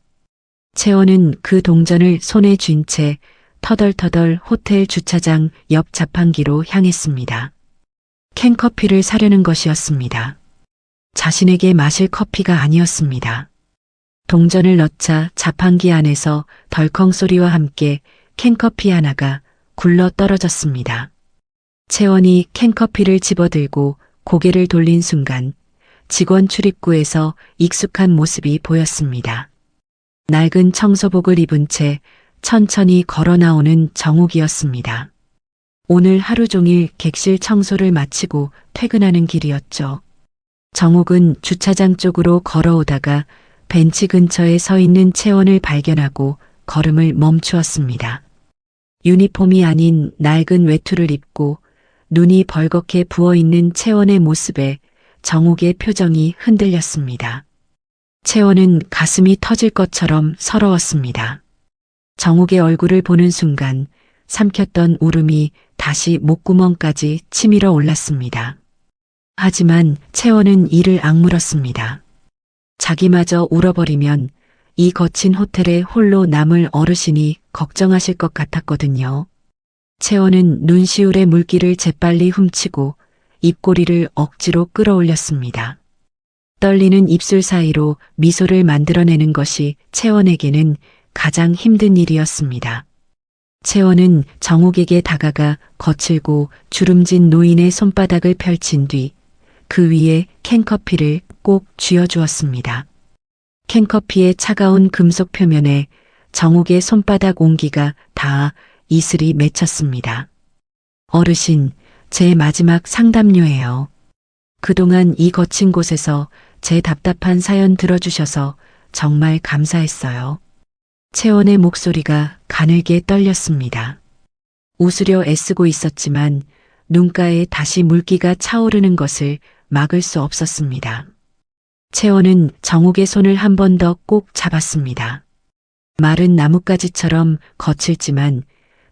채원은 그 동전을 손에 쥔 채 터덜터덜 호텔 주차장 옆 자판기로 향했습니다. 캔커피를 사려는 것이었습니다. 자신에게 마실 커피가 아니었습니다. 동전을 넣자 자판기 안에서 덜컹 소리와 함께 캔커피 하나가 굴러 떨어졌습니다. 채원이 캔커피를 집어들고 고개를 돌린 순간 직원 출입구에서 익숙한 모습이 보였습니다. 낡은 청소복을 입은 채 천천히 걸어 나오는 정욱이었습니다. 오늘 하루 종일 객실 청소를 마치고 퇴근하는 길이었죠. 정욱은 주차장 쪽으로 걸어오다가 벤치 근처에 서 있는 채원을 발견하고 걸음을 멈추었습니다. 유니폼이 아닌 낡은 외투를 입고 눈이 벌겋게 부어있는 채원의 모습에 정욱의 표정이 흔들렸습니다. 채원은 가슴이 터질 것처럼 서러웠습니다. 정욱의 얼굴을 보는 순간 삼켰던 울음이 다시 목구멍까지 치밀어 올랐습니다. 하지만 채원은 이를 악물었습니다. 자기마저 울어버리면 이 거친 호텔에 홀로 남을 어르신이 걱정하실 것 같았거든요. 채원은 눈시울의 물기를 재빨리 훔치고 입꼬리를 억지로 끌어올렸습니다. 떨리는 입술 사이로 미소를 만들어내는 것이 채원에게는 가장 힘든 일이었습니다. 채원은 정욱에게 다가가 거칠고 주름진 노인의 손바닥을 펼친 뒤 그 위에 캔커피를 꼭 쥐어주었습니다. 캔커피의 차가운 금속 표면에 정욱의 손바닥 온기가 닿아 이슬이 맺혔습니다. 어르신, 제 마지막 상담료예요. 그동안 이 거친 곳에서 제 답답한 사연 들어주셔서 정말 감사했어요. 채원의 목소리가 가늘게 떨렸습니다. 웃으려 애쓰고 있었지만 눈가에 다시 물기가 차오르는 것을 막을 수 없었습니다. 채원은 정욱의 손을 한 번 더 꼭 잡았습니다. 마른 나뭇가지처럼 거칠지만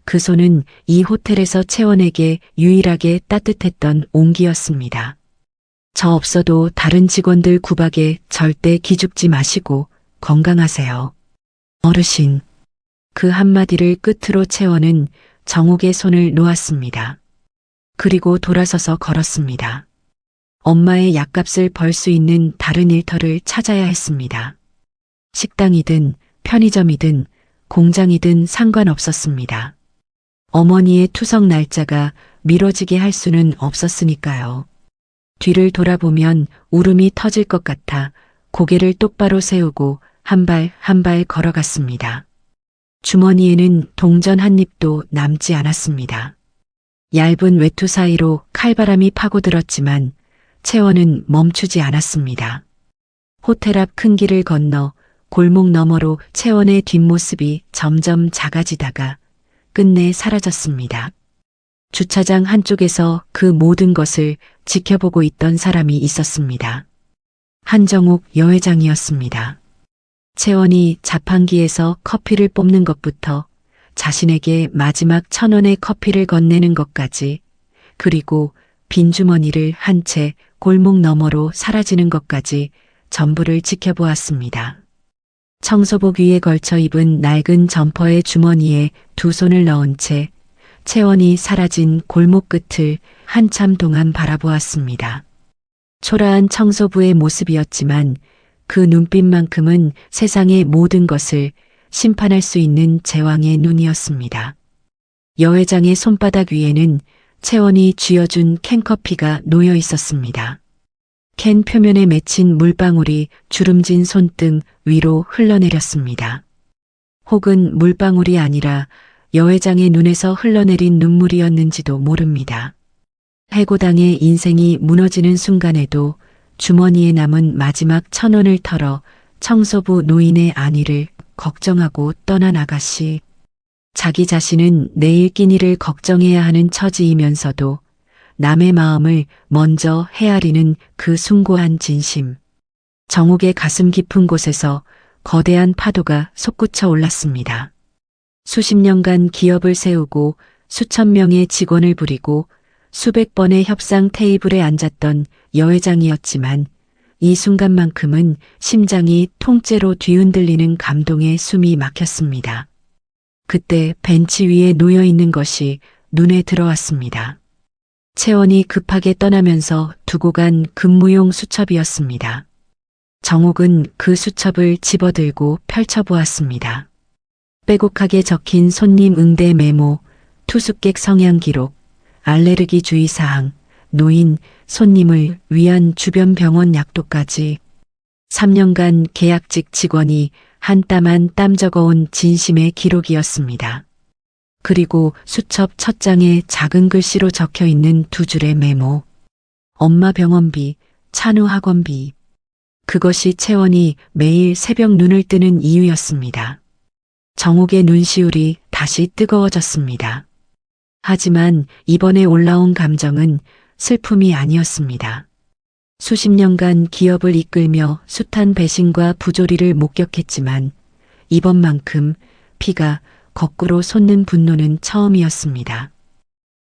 그 손은 이 호텔에서 채원에게 유일하게 따뜻했던 온기였습니다. 저 없어도 다른 직원들 구박에 절대 기죽지 마시고 건강하세요. 어르신. 그 한마디를 끝으로 채원은 정욱의 손을 놓았습니다. 그리고 돌아서서 걸었습니다. 엄마의 약값을 벌 수 있는 다른 일터를 찾아야 했습니다. 식당이든 편의점이든 공장이든 상관없었습니다. 어머니의 투석 날짜가 미뤄지게 할 수는 없었으니까요. 뒤를 돌아보면 울음이 터질 것 같아 고개를 똑바로 세우고 한 발 한 발 걸어갔습니다. 주머니에는 동전 한 입도 남지 않았습니다. 얇은 외투 사이로 칼바람이 파고들었지만 채원은 멈추지 않았습니다. 호텔 앞 큰 길을 건너 골목 너머로 채원의 뒷모습이 점점 작아지다가 끝내 사라졌습니다. 주차장 한쪽에서 그 모든 것을 지켜보고 있던 사람이 있었습니다. 한정욱 여회장이었습니다. 채원이 자판기에서 커피를 뽑는 것부터 자신에게 마지막 1,000원의 커피를 건네는 것까지, 그리고 빈 주머니를 한 채 골목 너머로 사라지는 것까지 전부를 지켜보았습니다. 청소복 위에 걸쳐 입은 낡은 점퍼의 주머니에 두 손을 넣은 채 채원이 사라진 골목 끝을 한참 동안 바라보았습니다. 초라한 청소부의 모습이었지만 그 눈빛만큼은 세상의 모든 것을 심판할 수 있는 제왕의 눈이었습니다. 여회장의 손바닥 위에는 채원이 쥐어준 캔커피가 놓여 있었습니다. 캔 표면에 맺힌 물방울이 주름진 손등 위로 흘러내렸습니다. 혹은 물방울이 아니라 여회장의 눈에서 흘러내린 눈물이었는지도 모릅니다. 해고당의 인생이 무너지는 순간에도 주머니에 남은 마지막 1,000원을 털어 청소부 노인의 안위를 걱정하고 떠난 아가씨. 자기 자신은 내일 끼니를 걱정해야 하는 처지이면서도 남의 마음을 먼저 헤아리는 그 숭고한 진심. 정욱의 가슴 깊은 곳에서 거대한 파도가 솟구쳐 올랐습니다. 수십 년간 기업을 세우고 수천 명의 직원을 부리고 수백 번의 협상 테이블에 앉았던 여회장이었지만 이 순간만큼은 심장이 통째로 뒤흔들리는 감동에 숨이 막혔습니다. 그때 벤치 위에 놓여 있는 것이 눈에 들어왔습니다. 채원이 급하게 떠나면서 두고 간 근무용 수첩이었습니다. 정욱은 그 수첩을 집어들고 펼쳐보았습니다. 빼곡하게 적힌 손님 응대 메모, 투숙객 성향 기록, 알레르기 주의사항, 노인, 손님을 위한 주변 병원 약도까지 3년간 계약직 직원이 한 땀 한 땀 적어온 진심의 기록이었습니다. 그리고 수첩 첫 장에 작은 글씨로 적혀 있는 두 줄의 메모. 엄마 병원비, 찬우 학원비. 그것이 채원이 매일 새벽 눈을 뜨는 이유였습니다. 정욱의 눈시울이 다시 뜨거워졌습니다. 하지만 이번에 올라온 감정은 슬픔이 아니었습니다. 수십 년간 기업을 이끌며 숱한 배신과 부조리를 목격했지만 이번만큼 피가 거꾸로 솟는 분노는 처음이었습니다.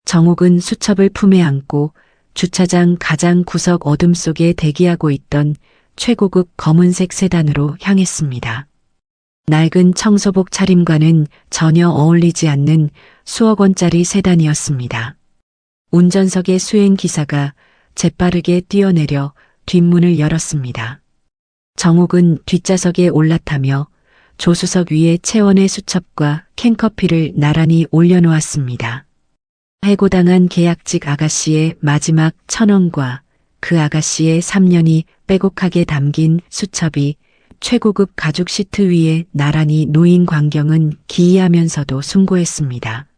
정욱은 수첩을 품에 안고 주차장 가장 구석 어둠 속에 대기하고 있던 최고급 검은색 세단으로 향했습니다. 낡은 청소복 차림과는 전혀 어울리지 않는 수억 원짜리 세단이었습니다. 운전석의 수행기사가 재빠르게 뛰어내려 뒷문을 열었습니다. 정욱은 뒷좌석에 올라타며 조수석 위에 채원의 수첩과 캔커피를 나란히 올려놓았습니다. 해고당한 계약직 아가씨의 마지막 1,000원과 그 아가씨의 3년이 빼곡하게 담긴 수첩이 최고급 가죽 시트 위에 나란히 놓인 광경은 기이하면서도 숭고했습니다.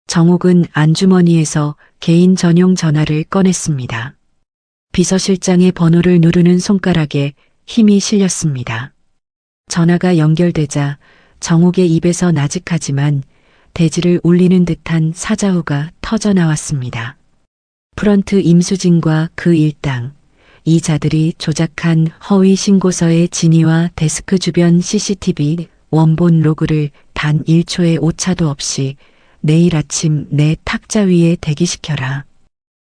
정욱은 안주머니에서 개인 전용 전화를 꺼냈습니다. 비서실장의 번호를 누르는 손가락에 힘이 실렸습니다. 전화가 연결되자 정욱의 입에서 나직하지만 대지를 울리는 듯한 사자후가 터져 나왔습니다. 프런트 임수진과 그 일당, 이 자들이 조작한 허위 신고서의 진위와 데스크 주변 CCTV 원본 로그를 단 1초의 오차도 없이 내일 아침 내 탁자 위에 대기시켜라.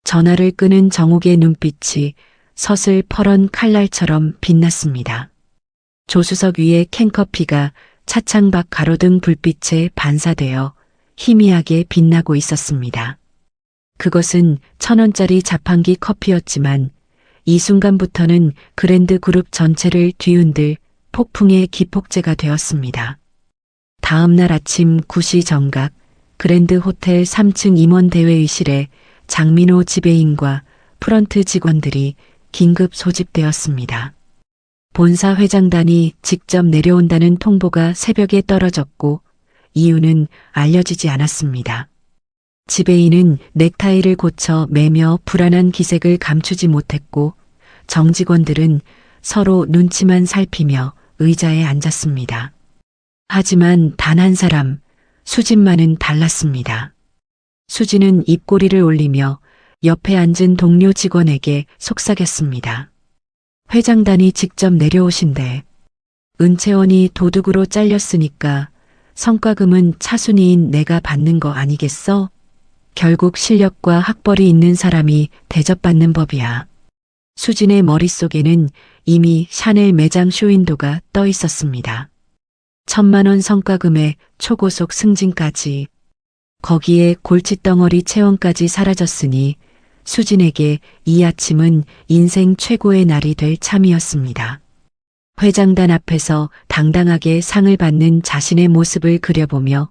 전화를 끄는 정욱의 눈빛이 서슬 퍼런 칼날처럼 빛났습니다. 조수석 위에 캔커피가 차창밖 가로등 불빛에 반사되어 희미하게 빛나고 있었습니다. 그것은 1,000원짜리 자판기 커피였지만 이 순간부터는 그랜드 그룹 전체를 뒤흔들 폭풍의 기폭제가 되었습니다. 다음 날 아침 9시 정각 그랜드 호텔 3층 임원 대회의실에 장민호 지배인과 프런트 직원들이 긴급 소집되었습니다. 본사 회장단이 직접 내려온다는 통보가 새벽에 떨어졌고 이유는 알려지지 않았습니다. 지배인은 넥타이를 고쳐 매며 불안한 기색을 감추지 못했고 정직원들은 서로 눈치만 살피며 의자에 앉았습니다. 하지만 단 한 사람, 수진만은 달랐습니다. 수진은 입꼬리를 올리며 옆에 앉은 동료 직원에게 속삭였습니다. 회장단이 직접 내려오신대. 은채원이 도둑으로 잘렸으니까 성과금은 차순이인 내가 받는 거 아니겠어? 결국 실력과 학벌이 있는 사람이 대접받는 법이야. 수진의 머릿속에는 이미 샤넬 매장 쇼윈도가 떠 있었습니다. 1,000만 원 성과금에 초고속 승진까지. 거기에 골칫덩어리 체원까지 사라졌으니 수진에게 이 아침은 인생 최고의 날이 될 참이었습니다. 회장단 앞에서 당당하게 상을 받는 자신의 모습을 그려보며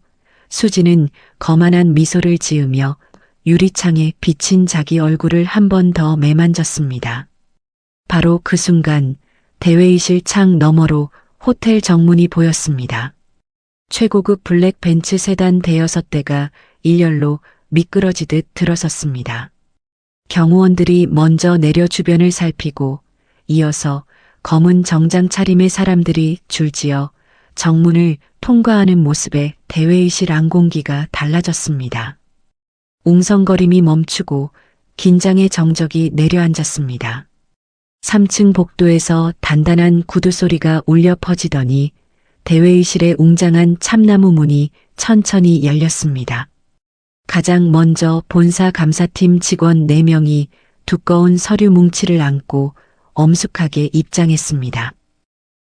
수진은 거만한 미소를 지으며 유리창에 비친 자기 얼굴을 한 번 더 매만졌습니다. 바로 그 순간 대회의실 창 너머로 호텔 정문이 보였습니다. 최고급 블랙 벤츠 세단 대여섯 대가 일렬로 미끄러지듯 들어섰습니다. 경호원들이 먼저 내려 주변을 살피고 이어서 검은 정장 차림의 사람들이 줄지어 정문을 통과하는 모습에 대회의실 안공기가 달라졌습니다. 웅성거림이 멈추고 긴장의 정적이 내려앉았습니다. 3층 복도에서 단단한 구두 소리가 울려 퍼지더니 대회의실의 웅장한 참나무 문이 천천히 열렸습니다. 가장 먼저 본사 감사팀 직원 4명이 두꺼운 서류 뭉치를 안고 엄숙하게 입장했습니다.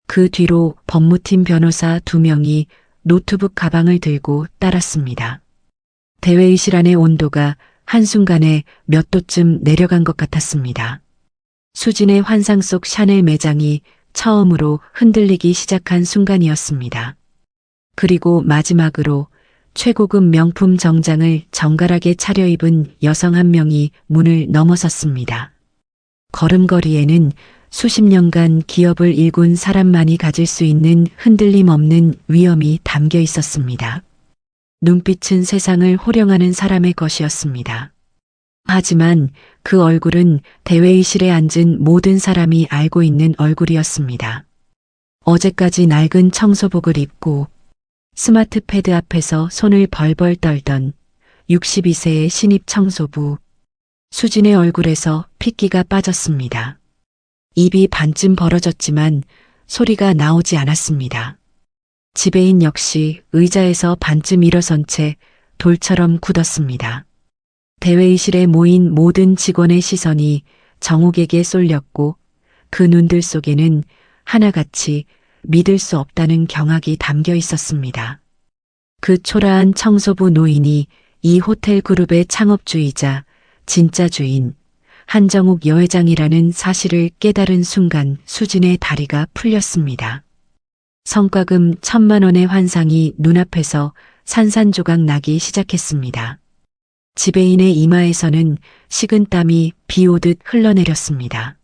그 뒤로 법무팀 변호사 2명이 노트북 가방을 들고 따랐습니다. 대회의실 안의 온도가 한순간에 몇 도쯤 내려간 것 같았습니다. 수진의 환상 속 샤넬 매장이 처음으로 흔들리기 시작한 순간이었습니다. 그리고 마지막으로 최고급 명품 정장을 정갈하게 차려입은 여성 한 명이 문을 넘어섰습니다. 걸음걸이에는 수십 년간 기업을 일군 사람만이 가질 수 있는 흔들림 없는 위엄이 담겨 있었습니다. 눈빛은 세상을 호령하는 사람의 것이었습니다. 하지만 그 얼굴은 대회의실에 앉은 모든 사람이 알고 있는 얼굴이었습니다. 어제까지 낡은 청소복을 입고 스마트 패드 앞에서 손을 벌벌 떨던 62세의 신입 청소부. 수진의 얼굴에서 핏기가 빠졌습니다. 입이 반쯤 벌어졌지만 소리가 나오지 않았습니다. 지배인 역시 의자에서 반쯤 일어선 채 돌처럼 굳었습니다. 대회의실에 모인 모든 직원의 시선이 정욱에게 쏠렸고 그 눈들 속에는 하나같이 믿을 수 없다는 경악이 담겨 있었습니다. 그 초라한 청소부 노인이 이 호텔 그룹의 창업주이자 진짜 주인 한정욱 여회장이라는 사실을 깨달은 순간 수진의 다리가 풀렸습니다. 성과금 1,000만 원의 환상이 눈앞에서 산산조각 나기 시작했습니다. 지배인의 이마에서는 식은땀이 비 오듯 흘러내렸습니다.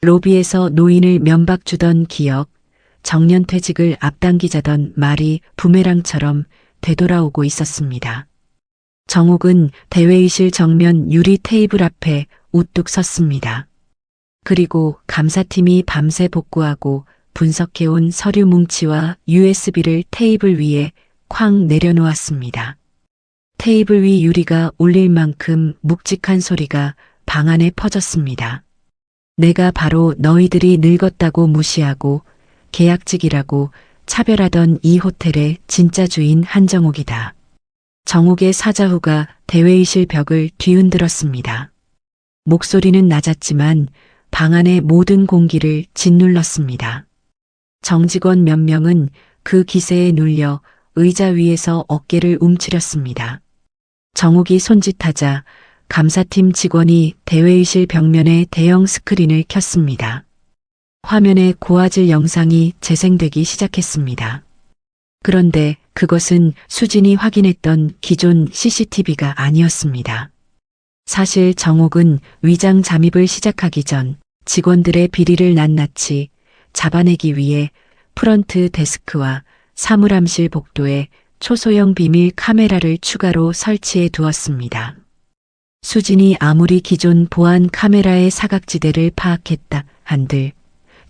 로비에서 노인을 면박 주던 기억, 정년퇴직을 앞당기자던 말이 부메랑처럼 되돌아오고 있었습니다. 정욱은 대회의실 정면 유리 테이블 앞에 우뚝 섰습니다. 그리고 감사팀이 밤새 복구하고 분석해온 서류 뭉치와 USB를 테이블 위에 쾅 내려놓았습니다. 테이블 위 유리가 울릴 만큼 묵직한 소리가 방 안에 퍼졌습니다. 내가 바로 너희들이 늙었다고 무시하고 계약직이라고 차별하던 이 호텔의 진짜 주인 한정욱이다. 정욱의 사자후가 대회의실 벽을 뒤흔들었습니다. 목소리는 낮았지만 방 안의 모든 공기를 짓눌렀습니다. 정직원 몇 명은 그 기세에 눌려 의자 위에서 어깨를 움츠렸습니다. 정욱이 손짓하자 감사팀 직원이 대회의실 벽면에 대형 스크린을 켰습니다. 화면에 고화질 영상이 재생되기 시작했습니다. 그런데 그것은 수진이 확인했던 기존 CCTV가 아니었습니다. 사실 정욱은 위장 잠입을 시작하기 전 직원들의 비리를 낱낱이 잡아내기 위해 프런트 데스크와 사물함실 복도에 초소형 비밀 카메라를 추가로 설치해 두었습니다. 수진이 아무리 기존 보안 카메라의 사각지대를 파악했다 한들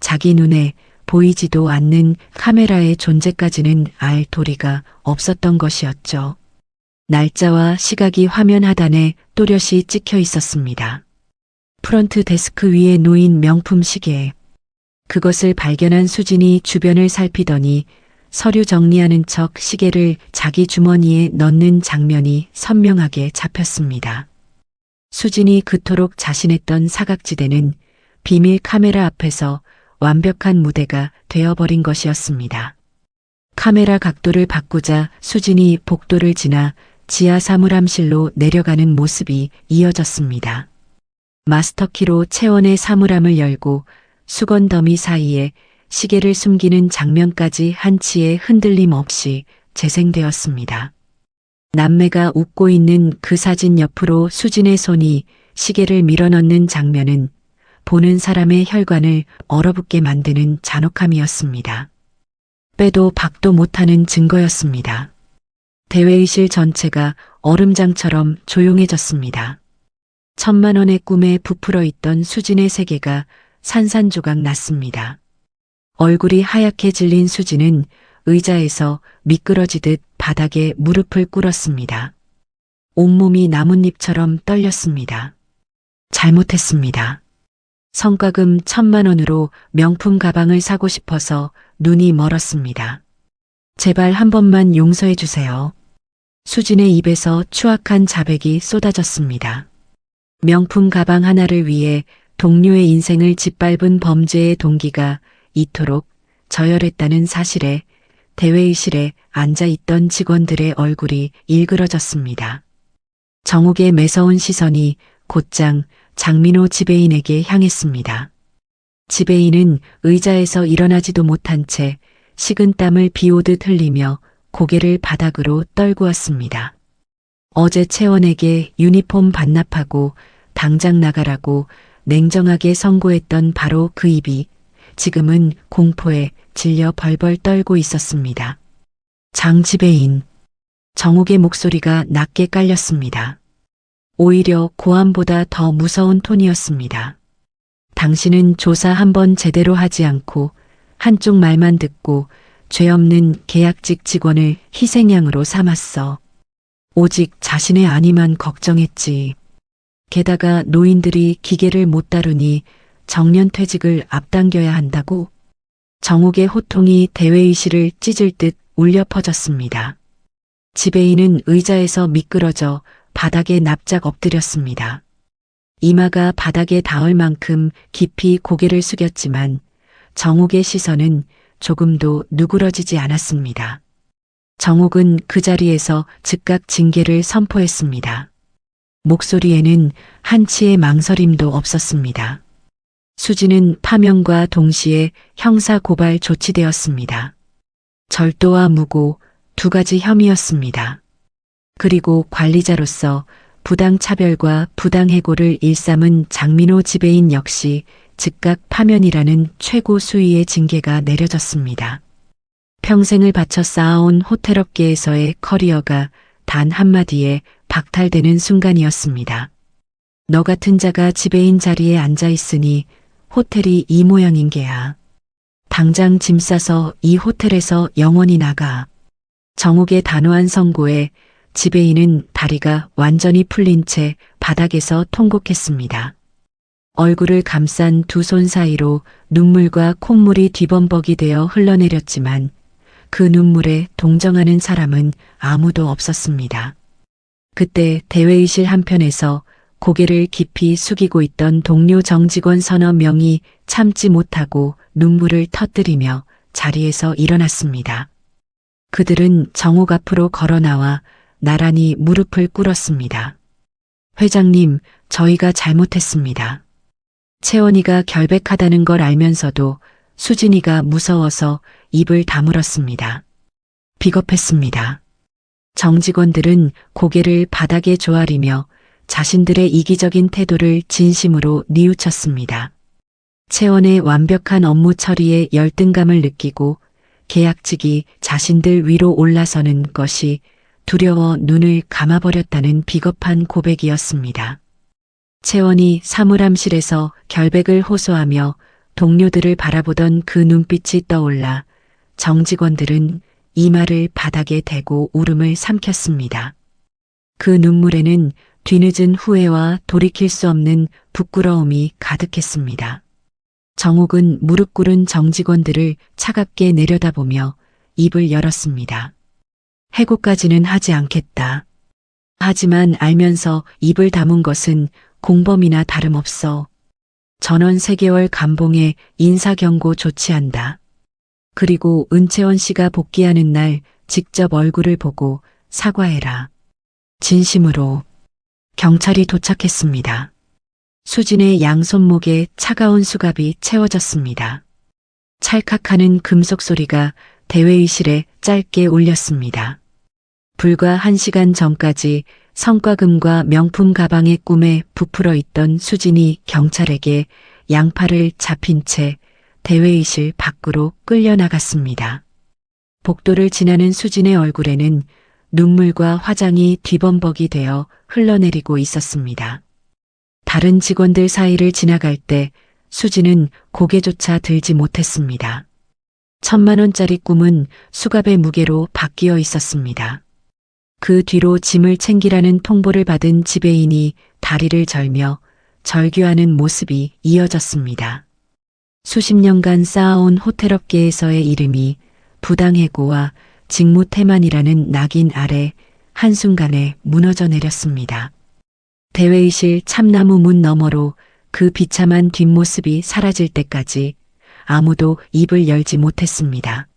자기 눈에 보이지도 않는 카메라의 존재까지는 알 도리가 없었던 것이었죠. 날짜와 시각이 화면 하단에 또렷이 찍혀 있었습니다. 프런트 데스크 위에 놓인 명품 시계. 그것을 발견한 수진이 주변을 살피더니 서류 정리하는 척 시계를 자기 주머니에 넣는 장면이 선명하게 잡혔습니다. 수진이 그토록 자신했던 사각지대는 비밀 카메라 앞에서 완벽한 무대가 되어버린 것이었습니다. 카메라 각도를 바꾸자 수진이 복도를 지나 지하 사물함실로 내려가는 모습이 이어졌습니다. 마스터키로 채원의 사물함을 열고 수건 더미 사이에 시계를 숨기는 장면까지 한치의 흔들림 없이 재생되었습니다. 남매가 웃고 있는 그 사진 옆으로 수진의 손이 시계를 밀어넣는 장면은 보는 사람의 혈관을 얼어붙게 만드는 잔혹함이었습니다. 빼도 박도 못하는 증거였습니다. 대회의실 전체가 얼음장처럼 조용해졌습니다. 1,000만 원의 꿈에 부풀어 있던 수진의 세계가 산산조각 났습니다. 얼굴이 하얗게 질린 수진은 의자에서 미끄러지듯 바닥에 무릎을 꿇었습니다. 온몸이 나뭇잎처럼 떨렸습니다. 잘못했습니다. 성과금 1,000만 원으로 명품 가방을 사고 싶어서 눈이 멀었습니다. 제발 한 번만 용서해 주세요. 수진의 입에서 추악한 자백이 쏟아졌습니다. 명품 가방 하나를 위해 동료의 인생을 짓밟은 범죄의 동기가 이토록 저열했다는 사실에 대회의실에 앉아있던 직원들의 얼굴이 일그러졌습니다. 정욱의 매서운 시선이 곧장 장민호 지배인에게 향했습니다. 지배인은 의자에서 일어나지도 못한 채 식은땀을 비오듯 흘리며 고개를 바닥으로 떨구었습니다. 어제 채원에게 유니폼 반납하고 당장 나가라고 냉정하게 선고했던 바로 그 입이 지금은 공포에 질려 벌벌 떨고 있었습니다. 장 지배인. 정욱의 목소리가 낮게 깔렸습니다. 오히려 고함보다 더 무서운 톤이었습니다. 당신은 조사 한번 제대로 하지 않고 한쪽 말만 듣고 죄 없는 계약직 직원을 희생양으로 삼았어. 오직 자신의 안위만 걱정했지. 게다가 노인들이 기계를 못 다루니 정년퇴직을 앞당겨야 한다고? 정욱의 호통이 대회의실을 찢을 듯 울려 퍼졌습니다. 지배인은 의자에서 미끄러져 바닥에 납작 엎드렸습니다. 이마가 바닥에 닿을 만큼 깊이 고개를 숙였지만 정욱의 시선은 조금도 누그러지지 않았습니다. 정욱은 그 자리에서 즉각 징계를 선포했습니다. 목소리에는 한치의 망설임도 없었습니다. 수진은 파면과 동시에 형사고발 조치되었습니다. 절도와 무고 두 가지 혐의였습니다. 그리고 관리자로서 부당차별과 부당해고를 일삼은 장민호 지배인 역시 즉각 파면이라는 최고 수위의 징계가 내려졌습니다. 평생을 바쳐 쌓아온 호텔업계에서의 커리어가 단 한마디에 박탈되는 순간이었습니다. 너 같은 자가 지배인 자리에 앉아 있으니 호텔이 이 모양인 게야. 당장 짐 싸서 이 호텔에서 영원히 나가. 정욱의 단호한 선고에 지배인은 다리가 완전히 풀린 채 바닥에서 통곡했습니다. 얼굴을 감싼 두 손 사이로 눈물과 콧물이 뒤범벅이 되어 흘러내렸지만 그 눈물에 동정하는 사람은 아무도 없었습니다. 그때 대회의실 한편에서 고개를 깊이 숙이고 있던 동료 정직원 서너 명이 참지 못하고 눈물을 터뜨리며 자리에서 일어났습니다. 그들은 정욱 앞으로 걸어나와 나란히 무릎을 꿇었습니다. 회장님, 저희가 잘못했습니다. 채원이가 결백하다는 걸 알면서도 수진이가 무서워서 입을 다물었습니다. 비겁했습니다. 정직원들은 고개를 바닥에 조아리며 자신들의 이기적인 태도를 진심으로 뉘우쳤습니다. 채원의 완벽한 업무 처리에 열등감을 느끼고 계약직이 자신들 위로 올라서는 것이 두려워 눈을 감아버렸다는 비겁한 고백이었습니다. 채원이 사물함실에서 결백을 호소하며 동료들을 바라보던 그 눈빛이 떠올라 정직원들은 이마를 바닥에 대고 울음을 삼켰습니다. 그 눈물에는 뒤늦은 후회와 돌이킬 수 없는 부끄러움이 가득했습니다. 정옥은 무릎 꿇은 정직원들을 차갑게 내려다보며 입을 열었습니다. 해고까지는 하지 않겠다. 하지만 알면서 입을 다문 것은 공범이나 다름없어. 전원 3개월 감봉에 인사경고 조치한다. 그리고 은채원 씨가 복귀하는 날 직접 얼굴을 보고 사과해라. 진심으로. 경찰이 도착했습니다. 수진의 양손목에 차가운 수갑이 채워졌습니다. 찰칵하는 금속 소리가 대회의실에 짧게 울렸습니다. 불과 1시간 전까지 성과금과 명품 가방의 꿈에 부풀어 있던 수진이 경찰에게 양팔을 잡힌 채 대회의실 밖으로 끌려나갔습니다. 복도를 지나는 수진의 얼굴에는 눈물과 화장이 뒤범벅이 되어 흘러내리고 있었습니다. 다른 직원들 사이를 지나갈 때 수진은 고개조차 들지 못했습니다. 1,000만 원짜리 꿈은 수갑의 무게로 바뀌어 있었습니다. 그 뒤로 짐을 챙기라는 통보를 받은 지배인이 다리를 절며 절규하는 모습이 이어졌습니다. 수십 년간 쌓아온 호텔업계에서의 이름이 부당해고와 직무태만이라는 낙인 아래 한순간에 무너져 내렸습니다. 대회의실 참나무 문 너머로 그 비참한 뒷모습이 사라질 때까지 아무도 입을 열지 못했습니다.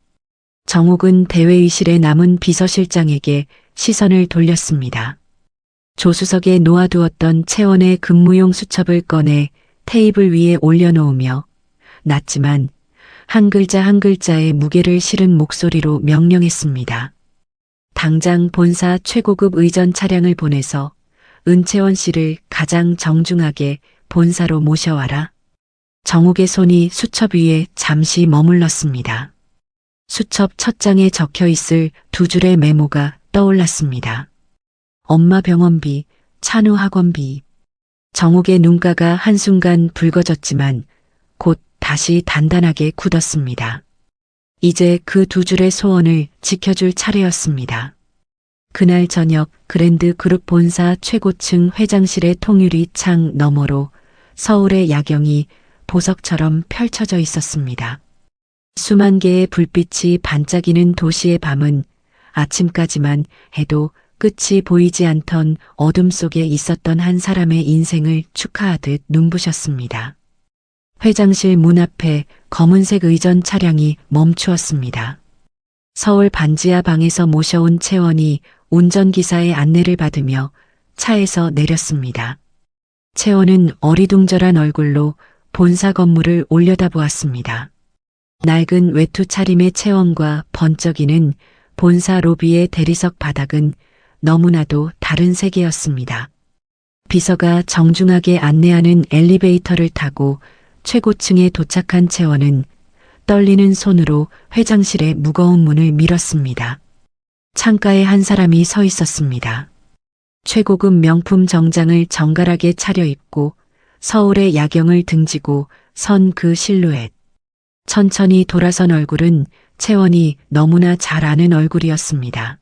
정옥은 대회의실에 남은 비서실장에게 시선을 돌렸습니다. 조수석에 놓아두었던 채원의 근무용 수첩을 꺼내 테이블 위에 올려놓으며 낮지만 한 글자 한 글자의 무게를 실은 목소리로 명령했습니다. 당장 본사 최고급 의전 차량을 보내서 은채원 씨를 가장 정중하게 본사로 모셔와라. 정옥의 손이 수첩 위에 잠시 머물렀습니다. 수첩 첫 장에 적혀 있을 2줄의 메모가 떠올랐습니다. 엄마 병원비, 찬우 학원비. 정옥의 눈가가 한순간 붉어졌지만 곧 다시 단단하게 굳었습니다. 이제 그 2줄의 소원을 지켜줄 차례였습니다. 그날 저녁 그랜드 그룹 본사 최고층 회장실의 통유리 창 너머로 서울의 야경이 보석처럼 펼쳐져 있었습니다. 수만 개의 불빛이 반짝이는 도시의 밤은 아침까지만 해도 끝이 보이지 않던 어둠 속에 있었던 한 사람의 인생을 축하하듯 눈부셨습니다. 회장실 문 앞에 검은색 의전 차량이 멈추었습니다. 서울 반지하 방에서 모셔온 채원이 운전기사의 안내를 받으며 차에서 내렸습니다. 채원은 어리둥절한 얼굴로 본사 건물을 올려다보았습니다. 낡은 외투 차림의 채원과 번쩍이는 본사 로비의 대리석 바닥은 너무나도 다른 세계였습니다. 비서가 정중하게 안내하는 엘리베이터를 타고 최고층에 도착한 채원은 떨리는 손으로 회장실의 무거운 문을 밀었습니다. 창가에 한 사람이 서 있었습니다. 최고급 명품 정장을 정갈하게 차려입고 서울의 야경을 등지고 선 그 실루엣. 천천히 돌아선 얼굴은 채원이 너무나 잘 아는 얼굴이었습니다.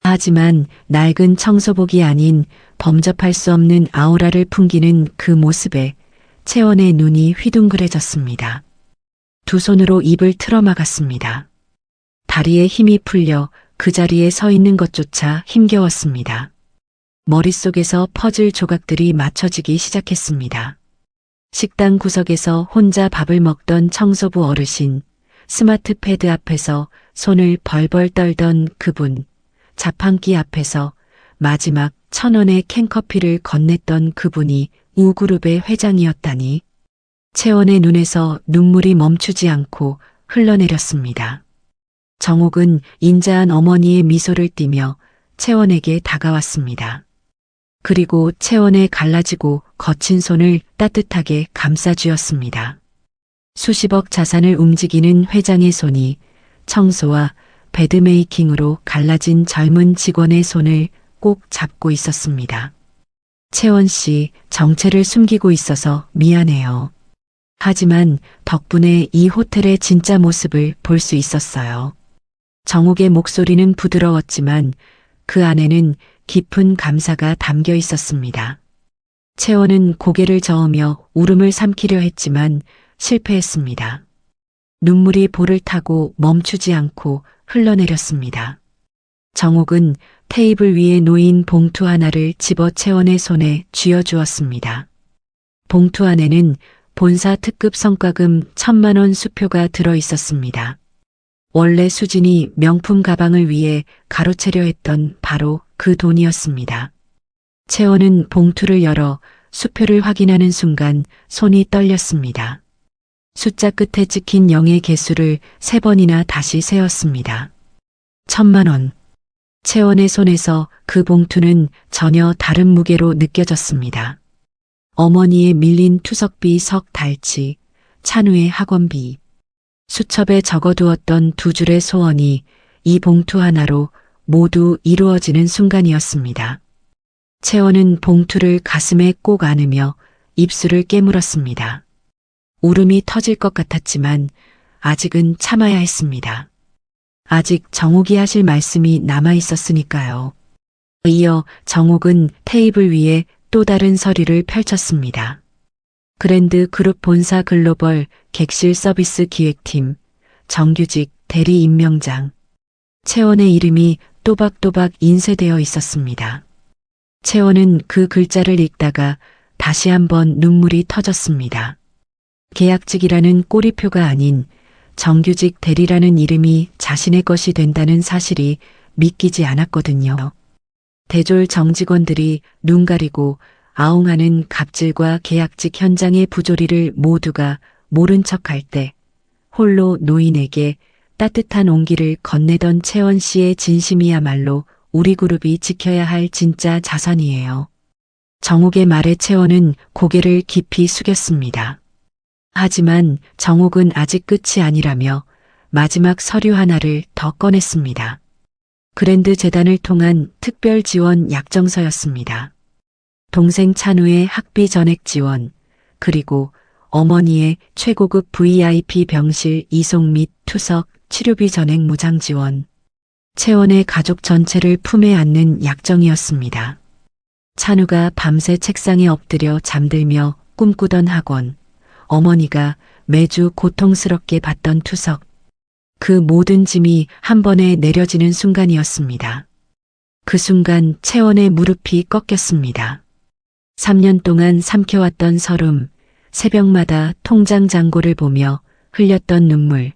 하지만 낡은 청소복이 아닌 범접할 수 없는 아우라를 풍기는 그 모습에 채원의 눈이 휘둥그레졌습니다. 두 손으로 입을 틀어막았습니다. 다리에 힘이 풀려 그 자리에 서 있는 것조차 힘겨웠습니다. 머릿속에서 퍼즐 조각들이 맞춰지기 시작했습니다. 식당 구석에서 혼자 밥을 먹던 청소부 어르신, 스마트 패드 앞에서 손을 벌벌 떨던 그분, 자판기 앞에서 마지막 1,000원의 캔커피를 건넸던 그분이 우그룹의 회장이었다니. 채원의 눈에서 눈물이 멈추지 않고 흘러내렸습니다. 정옥은 인자한 어머니의 미소를 띠며 채원에게 다가왔습니다. 그리고 채원의 갈라지고 거친 손을 따뜻하게 감싸쥐었습니다. 수십억 자산을 움직이는 회장의 손이 청소와 배드메이킹으로 갈라진 젊은 직원의 손을 꼭 잡고 있었습니다. 채원 씨, 정체를 숨기고 있어서 미안해요. 하지만 덕분에 이 호텔의 진짜 모습을 볼 수 있었어요. 정옥의 목소리는 부드러웠지만 그 안에는 깊은 감사가 담겨 있었습니다. 채원은 고개를 저으며 울음을 삼키려 했지만 실패했습니다. 눈물이 볼을 타고 멈추지 않고 흘러내렸습니다. 정옥은 테이블 위에 놓인 봉투 하나를 집어 채원의 손에 쥐어주었습니다. 봉투 안에는 본사 특급 성과금 1,000만 원 수표가 들어 있었습니다. 원래 수진이 명품 가방을 위해 가로채려 했던 바로 그 돈이었습니다. 채원은 봉투를 열어 수표를 확인하는 순간 손이 떨렸습니다. 숫자 끝에 찍힌 0의 개수를 3번이나 다시 세었습니다. 1,000만 원. 채원의 손에서 그 봉투는 전혀 다른 무게로 느껴졌습니다. 어머니의 밀린 투석비 석 달치, 찬우의 학원비, 수첩에 적어두었던 2줄의 소원이 이 봉투 하나로 모두 이루어지는 순간이었습니다. 채원은 봉투를 가슴에 꼭 안으며 입술을 깨물었습니다. 울음이 터질 것 같았지만 아직은 참아야 했습니다. 아직 정옥이 하실 말씀이 남아 있었으니까요. 이어 정옥은 테이블 위에 또 다른 서류를 펼쳤습니다. 그랜드 그룹 본사 글로벌 객실 서비스 기획팀, 정규직 대리 임명장. 채원의 이름이 또박또박 인쇄되어 있었습니다. 채원은 그 글자를 읽다가 다시 한번 눈물이 터졌습니다. 계약직이라는 꼬리표가 아닌 정규직 대리라는 이름이 자신의 것이 된다는 사실이 믿기지 않았거든요. 대졸 정직원들이 눈 가리고 아웅하는 갑질과 계약직 현장의 부조리를 모두가 모른 척할 때 홀로 노인에게 따뜻한 온기를 건네던 채원 씨의 진심이야말로 우리 그룹이 지켜야 할 진짜 자산이에요. 정옥의 말에 채원은 고개를 깊이 숙였습니다. 하지만 정옥은 아직 끝이 아니라며 마지막 서류 하나를 더 꺼냈습니다. 그랜드 재단을 통한 특별 지원 약정서였습니다. 동생 찬우의 학비 전액 지원, 그리고 어머니의 최고급 VIP 병실 이송 및 투석 치료비 전액 무상 지원. 채원의 가족 전체를 품에 안는 약정이었습니다. 찬우가 밤새 책상에 엎드려 잠들며 꿈꾸던 학원, 어머니가 매주 고통스럽게 받던 투석, 그 모든 짐이 한 번에 내려지는 순간이었습니다. 그 순간 채원의 무릎이 꺾였습니다. 3년 동안 삼켜왔던 서름, 새벽마다 통장 잔고를 보며 흘렸던 눈물,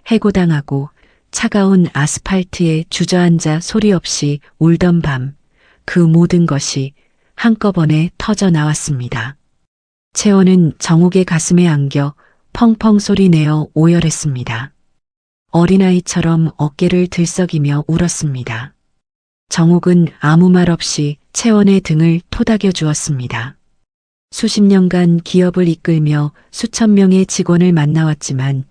해고당하고 차가운 아스팔트에 주저앉아 소리 없이 울던 밤, 그 모든 것이 한꺼번에 터져 나왔습니다. 채원은 정옥의 가슴에 안겨 펑펑 소리 내어 오열했습니다. 어린아이처럼 어깨를 들썩이며 울었습니다. 정옥은 아무 말 없이 채원의 등을 토닥여 주었습니다. 수십 년간 기업을 이끌며 수천 명의 직원을 만나왔지만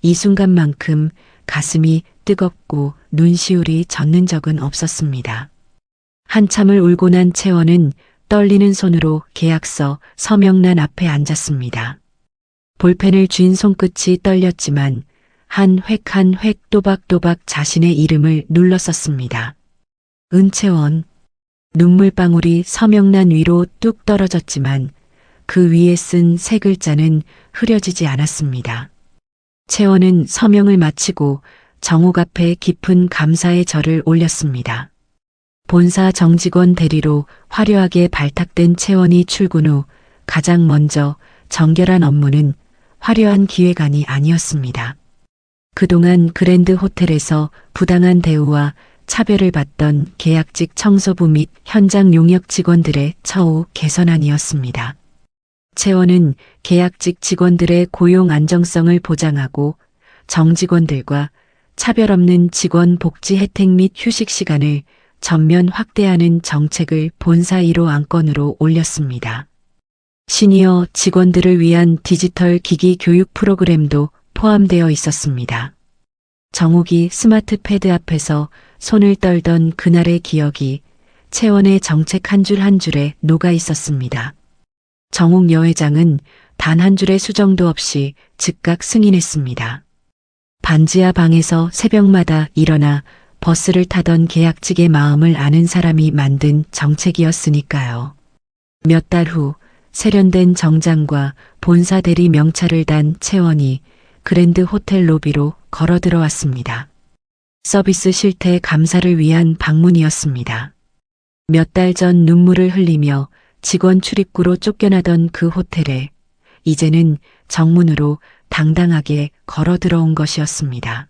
이 순간만큼 가슴이 뜨겁고 눈시울이 젖는 적은 없었습니다. 한참을 울고 난 채원은 떨리는 손으로 계약서 서명란 앞에 앉았습니다. 볼펜을 쥔 손끝이 떨렸지만 한 획 한 획 또박또박 자신의 이름을 눌렀었습니다. 은채원. 눈물방울이 서명란 위로 뚝 떨어졌지만 그 위에 쓴 세 글자는 흐려지지 않았습니다. 채원은 서명을 마치고 정옥 앞에 깊은 감사의 절을 올렸습니다. 본사 정직원 대리로 화려하게 발탁된 채원이 출근 후 가장 먼저 정결한 업무는 화려한 기획안이 아니었습니다. 그동안 그랜드 호텔에서 부당한 대우와 차별을 받던 계약직 청소부 및 현장 용역 직원들의 처우 개선안이었습니다. 채원은 계약직 직원들의 고용 안정성을 보장하고 정직원들과 차별 없는 직원 복지 혜택 및 휴식 시간을 전면 확대하는 정책을 본사 1호 안건으로 올렸습니다. 시니어 직원들을 위한 디지털 기기 교육 프로그램도 포함되어 있었습니다. 정욱이 스마트 패드 앞에서 손을 떨던 그날의 기억이 채원의 정책 한 줄 한 줄에 녹아 있었습니다. 정욱 여회장은 단 한 줄의 수정도 없이 즉각 승인했습니다. 반지하 방에서 새벽마다 일어나 버스를 타던 계약직의 마음을 아는 사람이 만든 정책이었으니까요. 몇 달 후 세련된 정장과 본사 대리 명찰을 단 채원이 그랜드 호텔 로비로 걸어 들어왔습니다. 서비스 실태 감사를 위한 방문이었습니다. 몇 달 전 눈물을 흘리며 직원 출입구로 쫓겨나던 그 호텔에 이제는 정문으로 당당하게 걸어 들어온 것이었습니다.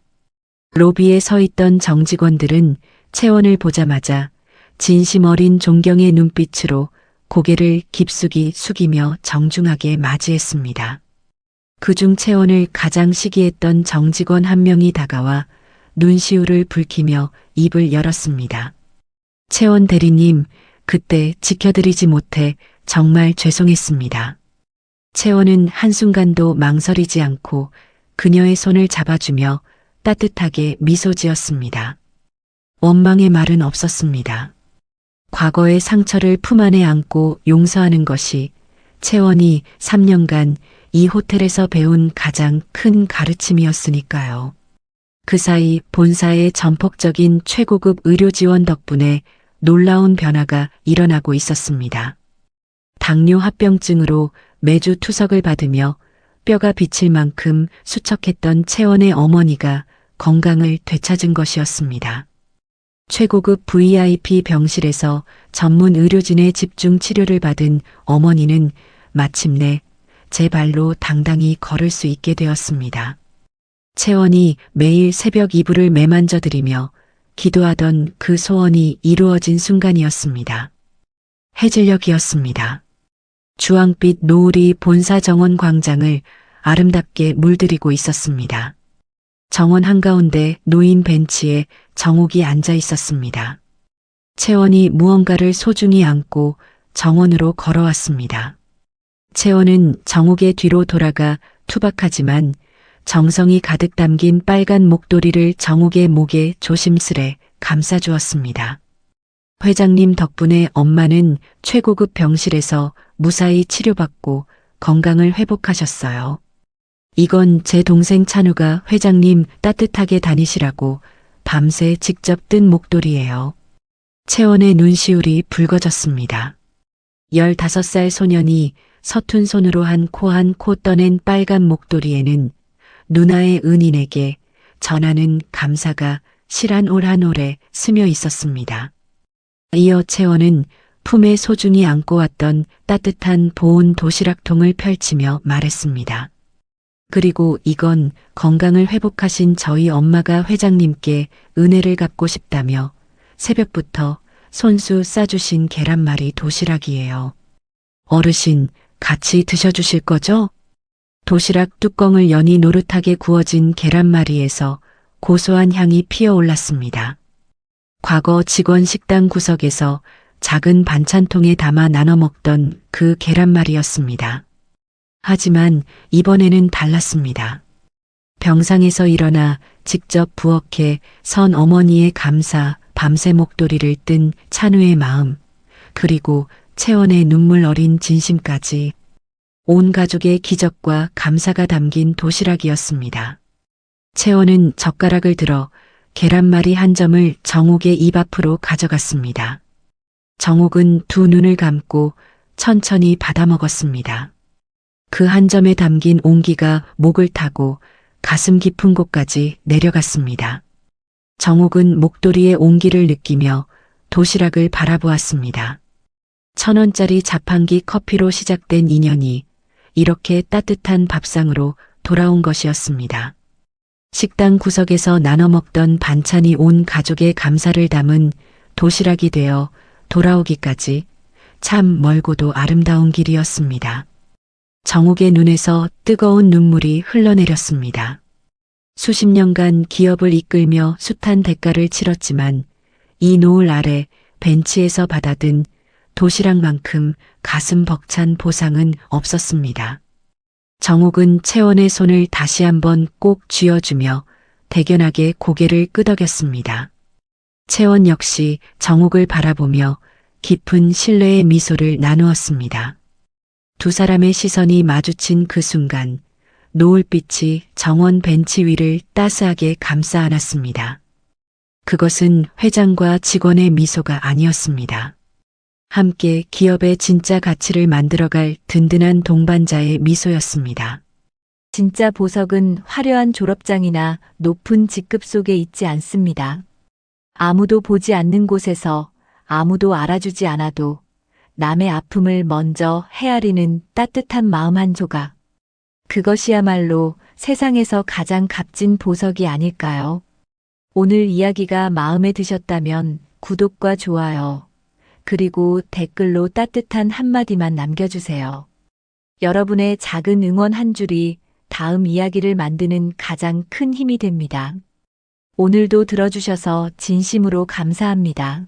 로비에 서 있던 정직원들은 채원을 보자마자 진심 어린 존경의 눈빛으로 고개를 깊숙이 숙이며 정중하게 맞이했습니다. 그중 채원을 가장 시기했던 정직원 한 명이 다가와 눈시울을 붉히며 입을 열었습니다. 채원 대리님, 그때 지켜드리지 못해 정말 죄송했습니다. 채원은 한순간도 망설이지 않고 그녀의 손을 잡아주며 따뜻하게 미소 지었습니다. 원망의 말은 없었습니다. 과거의 상처를 품 안에 안고 용서하는 것이 채원이 3년간 이 호텔에서 배운 가장 큰 가르침이었으니까요. 그 사이 본사의 전폭적인 최고급 의료 지원 덕분에 놀라운 변화가 일어나고 있었습니다. 당뇨 합병증으로 매주 투석을 받으며 뼈가 비칠 만큼 수척했던 채원의 어머니가 건강을 되찾은 것이었습니다. 최고급 VIP 병실에서 전문 의료진의 집중 치료를 받은 어머니는 마침내 제 발로 당당히 걸을 수 있게 되었습니다. 채원이 매일 새벽 이불을 매만져드리며 기도하던 그 소원이 이루어진 순간이었습니다. 해질녘이었습니다. 주황빛 노을이 본사 정원 광장을 아름답게 물들이고 있었습니다. 정원 한가운데 놓인 벤치에 정욱이 앉아 있었습니다. 채원이 무언가를 소중히 안고 정원으로 걸어왔습니다. 채원은 정욱의 뒤로 돌아가 투박하지만 정성이 가득 담긴 빨간 목도리를 정욱의 목에 조심스레 감싸주었습니다. 회장님 덕분에 엄마는 최고급 병실에서 무사히 치료받고 건강을 회복하셨어요. 이건 제 동생 찬우가 회장님 따뜻하게 다니시라고 밤새 직접 뜬 목도리예요. 채원의 눈시울이 붉어졌습니다. 15살 소년이 서툰 손으로 한 코 떠낸 빨간 목도리에는 누나의 은인에게 전하는 감사가 실한 올 한 올에 스며 있었습니다. 이어 채원은 품에 소중히 안고 왔던 따뜻한 보온 도시락통을 펼치며 말했습니다. 그리고 이건 건강을 회복하신 저희 엄마가 회장님께 은혜를 갚고 싶다며 새벽부터 손수 싸주신 계란말이 도시락이에요. 어르신, 같이 드셔주실 거죠? 도시락 뚜껑을 여니 노릇하게 구워진 계란말이에서 고소한 향이 피어올랐습니다. 과거 직원 식당 구석에서 작은 반찬통에 담아 나눠 먹던 그 계란말이였습니다. 하지만 이번에는 달랐습니다. 병상에서 일어나 직접 부엌에 선 어머니의 감사, 밤새 목도리를 뜬 찬우의 마음, 그리고 채원의 눈물 어린 진심까지 온 가족의 기적과 감사가 담긴 도시락이었습니다. 채원은 젓가락을 들어 계란말이 한 점을 정욱의 입 앞으로 가져갔습니다. 정욱은 두 눈을 감고 천천히 받아 먹었습니다. 그 한 점에 담긴 온기가 목을 타고 가슴 깊은 곳까지 내려갔습니다. 정욱은 목도리의 온기를 느끼며 도시락을 바라보았습니다. 1,000원짜리 자판기 커피로 시작된 인연이 이렇게 따뜻한 밥상으로 돌아온 것이었습니다. 식당 구석에서 나눠 먹던 반찬이 온 가족의 감사를 담은 도시락이 되어 돌아오기까지 참 멀고도 아름다운 길이었습니다. 정욱의 눈에서 뜨거운 눈물이 흘러내렸습니다. 수십 년간 기업을 이끌며 숱한 대가를 치렀지만 이 노을 아래 벤치에서 받아든 도시락만큼 가슴 벅찬 보상은 없었습니다. 정욱은 채원의 손을 다시 한번 꼭 쥐어주며 대견하게 고개를 끄덕였습니다. 채원 역시 정옥을 바라보며 깊은 신뢰의 미소를 나누었습니다. 두 사람의 시선이 마주친 그 순간 노을빛이 정원 벤치 위를 따스하게 감싸 안았습니다. 그것은 회장과 직원의 미소가 아니었습니다. 함께 기업의 진짜 가치를 만들어갈 든든한 동반자의 미소였습니다. 진짜 보석은 화려한 졸업장이나 높은 직급 속에 있지 않습니다. 아무도 보지 않는 곳에서 아무도 알아주지 않아도 남의 아픔을 먼저 헤아리는 따뜻한 마음 한 조각. 그것이야말로 세상에서 가장 값진 보석이 아닐까요? 오늘 이야기가 마음에 드셨다면 구독과 좋아요, 그리고 댓글로 따뜻한 한마디만 남겨주세요. 여러분의 작은 응원 한 줄이 다음 이야기를 만드는 가장 큰 힘이 됩니다. 오늘도 들어주셔서 진심으로 감사합니다.